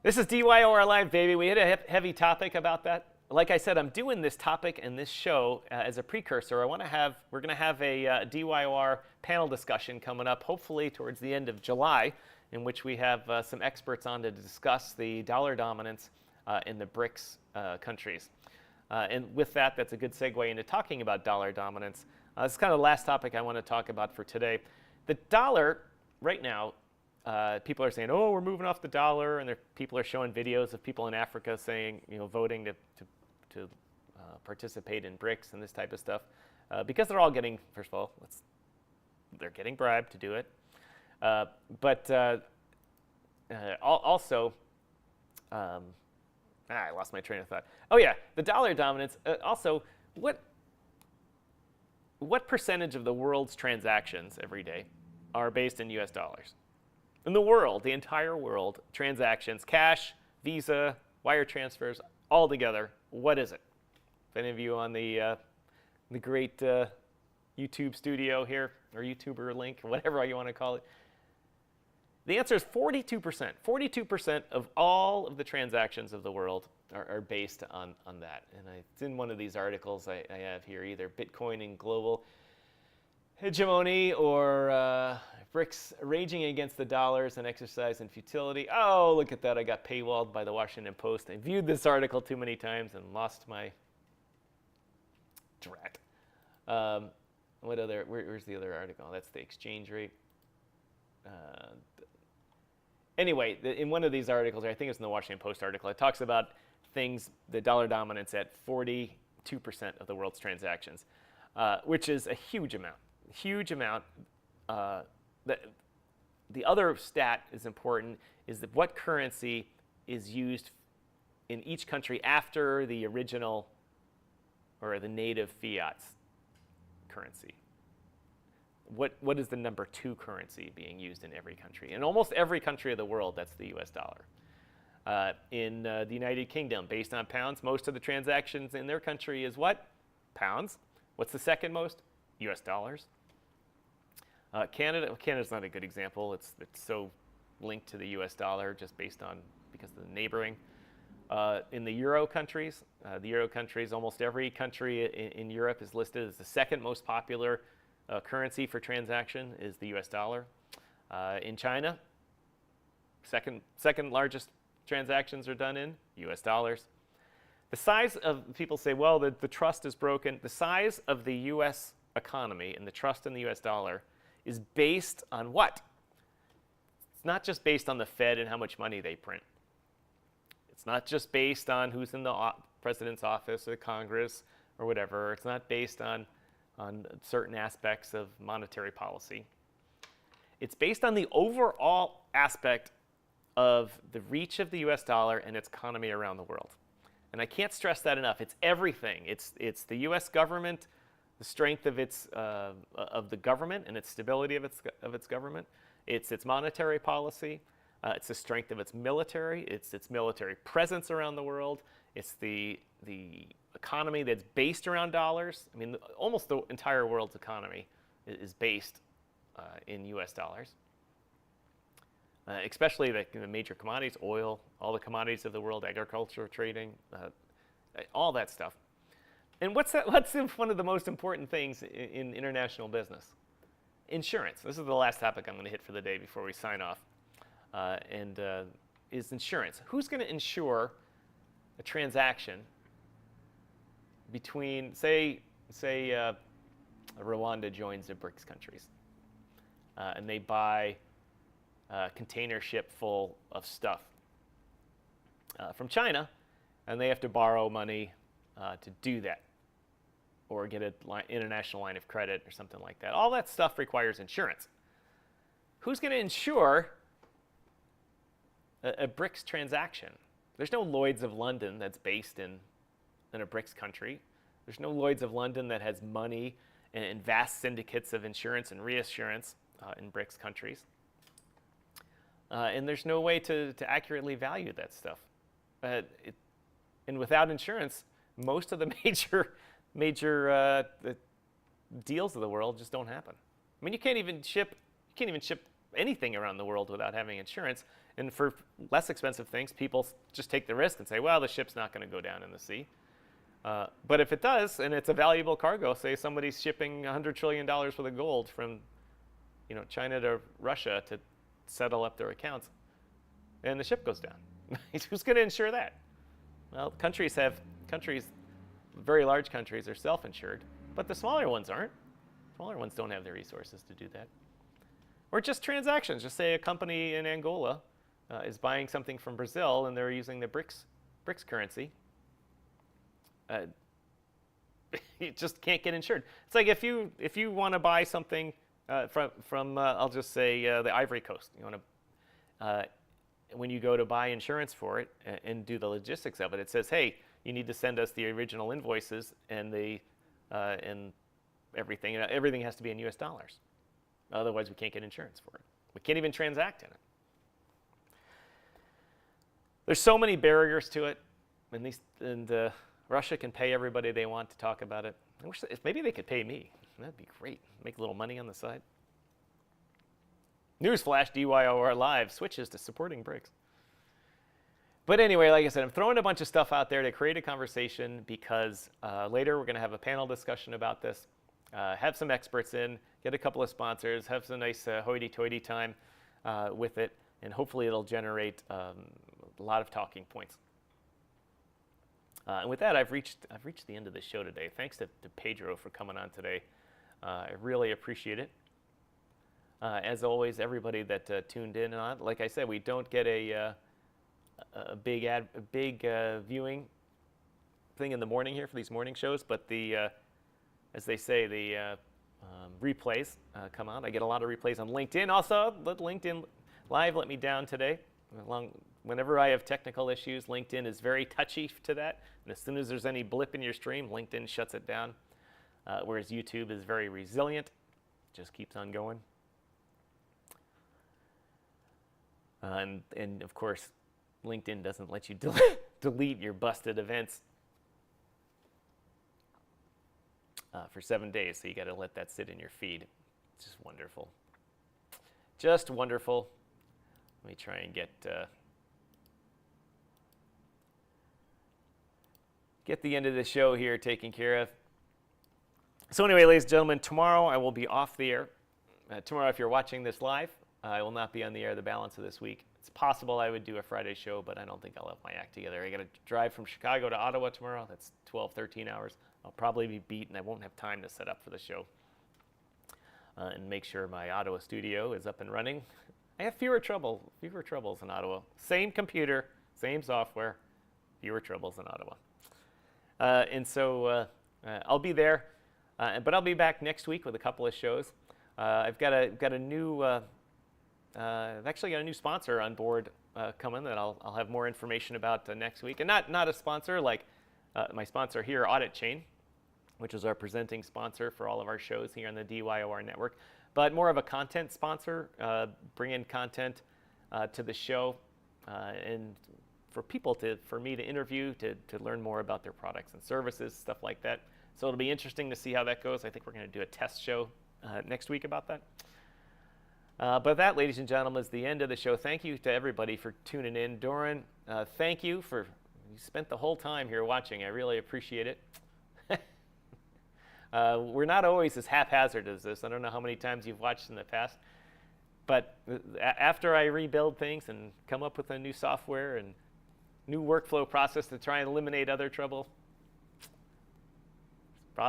This is DYOR Live, baby. We had a heavy topic about that. like I said, I'm doing this topic and this show as a precursor. We're going to have a DYOR panel discussion coming up, hopefully towards the end of July, in which we have some experts on to discuss the dollar dominance in the BRICS countries. And with that, that's a good segue into talking about dollar dominance. This is kind of the last topic I want to talk about for today. The dollar, right now, people are saying, oh, we're moving off the dollar, and people are showing videos of people in Africa saying, voting to participate in BRICS and this type of stuff, because they're all getting, first of all, they're getting bribed to do it, but also, I lost my train of thought. Oh yeah, the dollar dominance. Also, what percentage of the world's transactions every day are based in U.S. dollars? In the world, the entire world, transactions, cash, Visa, wire transfers, all together, what is it? If any of you on the great YouTube studio here, or YouTuber link, whatever you want to call it, the answer is 42%. 42% of all of the transactions of the world are based on that. And it's in one of these articles I have here, either Bitcoin and global hegemony or BRICS raging against the dollars and exercise in futility. Oh, look at that. I got paywalled by the Washington Post. I viewed this article too many times and lost my drat. Where's the other article? That's the exchange rate. Anyway, in one of these articles, I think it's in the Washington Post article, it talks about the dollar dominance at 42% of the world's transactions, which is a huge amount. Huge amount. The other stat is important, is that what currency is used in each country after the original or the native fiat currency. What is the number 2 currency being used in every country? In almost every country of the world, that's the US dollar. In the United Kingdom, based on pounds, most of the transactions in their country is what? Pounds. What's the second most? US dollars. Canada's not a good example. It's so linked to the US dollar just because of the neighboring. In the Euro countries, almost every country in Europe is listed as the second most popular currency for transaction is the US dollar. In China, second largest transactions are done in US dollars. The size of, people say, well, the trust is broken. The size of the US economy and the trust in the US dollar is based on what? It's not just based on the Fed and how much money they print. It's not just based on who's in the president's office or Congress or whatever. It's not based on certain aspects of monetary policy. It's based on the overall aspect of the reach of the US dollar and its economy around the world. And I can't stress that enough. It's everything. It's the US government, the strength of the government and its stability of its government. It's its monetary policy. It's the strength of its military. It's its military presence around the world. It's the economy that's based around dollars. I mean, almost the entire world's economy is based in US dollars. Especially the major commodities, oil, all the commodities of the world, agriculture, trading, all that stuff. And what's one of the most important things in international business? Insurance. This is the last topic I'm going to hit for the day before we sign off. Is insurance. Who's going to insure a transaction between, say Rwanda joins the BRICS countries, and they buy a container ship full of stuff from China, and they have to borrow money to do that, or get an international line of credit or something like that. All that stuff requires insurance. Who's going to insure a BRICS transaction? There's no Lloyd's of London that's based in a BRICS country. There's no Lloyd's of London that has money and vast syndicates of insurance and reassurance in BRICS countries. And there's no way to accurately value that stuff. And without insurance, most of the major deals of the world just don't happen. I mean, you can't even ship anything around the world without having insurance. And for less expensive things, people just take the risk and say, well, the ship's not going to go down in the sea. But if it does, and it's a valuable cargo, say somebody's shipping $100 trillion worth of gold from China to Russia to settle up their accounts, and the ship goes down, who's going to insure that? Well, very large countries are self-insured, but the smaller ones aren't. Smaller ones don't have the resources to do that. Or just transactions. Just say a company in Angola is buying something from Brazil and they're using the BRICS currency. You just can't get insured. It's like if you want to buy something from I'll just say the Ivory Coast. You want to when you go to buy insurance for it and do the logistics of it, it says, hey, you need to send us the original invoices and and everything. Everything has to be in U.S. dollars. Otherwise, we can't get insurance for it. We can't even transact in it. There's so many barriers to it, and Russia can pay everybody they want to talk about it. I wish if maybe they could pay me. That'd be great. Make a little money on the side. Newsflash, DYOR Live switches to supporting BRICS. But anyway, like I said, I'm throwing a bunch of stuff out there to create a conversation because later we're going to have a panel discussion about this, have some experts in, get a couple of sponsors, have some nice hoity-toity time with it, and hopefully it'll generate a lot of talking points. And with that, I've reached the end of the show today. Thanks to Pedro for coming on today. I really appreciate it. As always, everybody that tuned in on, like I said, we don't get a big viewing thing in the morning here for these morning shows, but as they say, the replays come out. I get a lot of replays on LinkedIn. Also, LinkedIn Live let me down today. Whenever I have technical issues, LinkedIn is very touchy to that. And as soon as there's any blip in your stream, LinkedIn shuts it down. Whereas YouTube is very resilient, just keeps on going. And of course, LinkedIn doesn't let you delete your busted events for 7 days, so you got to let that sit in your feed. It's just wonderful. Just wonderful. Let me try and get the end of the show here taken care of. So anyway, ladies and gentlemen, tomorrow I will be off the air. Tomorrow, if you're watching this live, I will not be on the air the balance of this week. It's possible I would do a Friday show, but I don't think I'll have my act together. I got to drive from Chicago to Ottawa tomorrow. That's 12, 13 hours. I'll probably be beat, and I won't have time to set up for the show and make sure my Ottawa studio is up and running. I have fewer troubles in Ottawa. Same computer, same software, fewer troubles in Ottawa. And so I'll be there, but I'll be back next week with a couple of shows. I've got a new, I've actually got a new sponsor on board coming that I'll have more information about next week. And not a sponsor like my sponsor here, Auditchain, which is our presenting sponsor for all of our shows here on the DYOR network, but more of a content sponsor, bring in content to the show and for me to interview, to learn more about their products and services, stuff like that. So it'll be interesting to see how that goes. I think we're going to do a test show next week about that. But that, ladies and gentlemen, is the end of the show. Thank you to everybody for tuning in. Doran, thank you you spent the whole time here watching. I really appreciate it. We're not always as haphazard as this. I don't know how many times you've watched in the past. But after I rebuild things and come up with a new software and new workflow process to try and eliminate other trouble,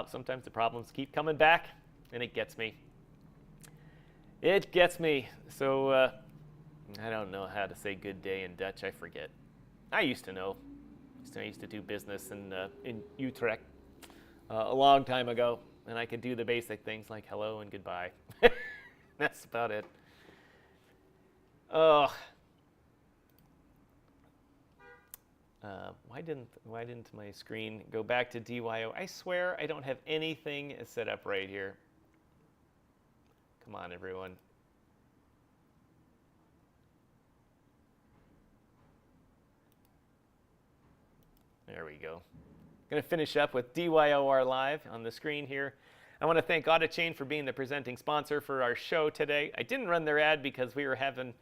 sometimes the problems keep coming back, and it gets me. It gets me. So I don't know how to say good day in Dutch. I forget. I used to know. I used to do business in Utrecht a long time ago, and I could do the basic things like hello and goodbye. That's about it. Oh. Why didn't my screen go back to DYO? I swear I don't have anything set up right here. Come on, everyone. There we go. I'm going to finish up with DYOR Live on the screen here. I want to thank Auditchain for being the presenting sponsor for our show today. I didn't run their ad because we were having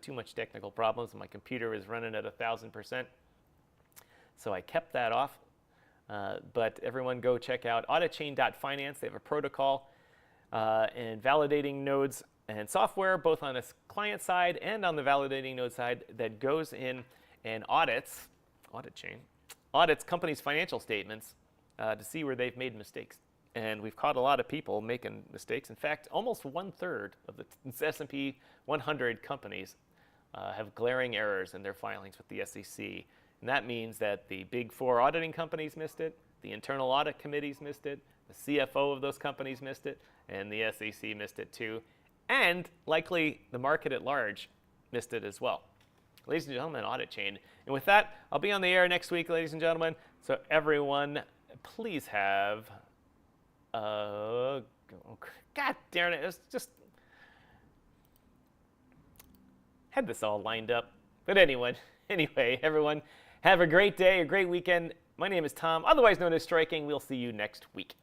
too much technical problems and my computer was running at 1,000%. So I kept that off. But everyone go check out Auditchain.finance. They have a protocol and validating nodes and software, both on the client side and on the validating node side, that goes in and audits companies' financial statements to see where they've made mistakes. And we've caught a lot of people making mistakes. In fact, almost 1/3 of the S&P 100 companies have glaring errors in their filings with the SEC. And that means that the big four auditing companies missed it, the internal audit committees missed it, the CFO of those companies missed it, and the SEC missed it too. And likely the market at large missed it as well. Ladies and gentlemen, Auditchain. And with that, I'll be on the air next week, ladies and gentlemen. So everyone, please have... God darn it, it's just... had this all lined up. But anyway, everyone, have a great day, a great weekend. My name is Tom, otherwise known as Striking. We'll see you next week.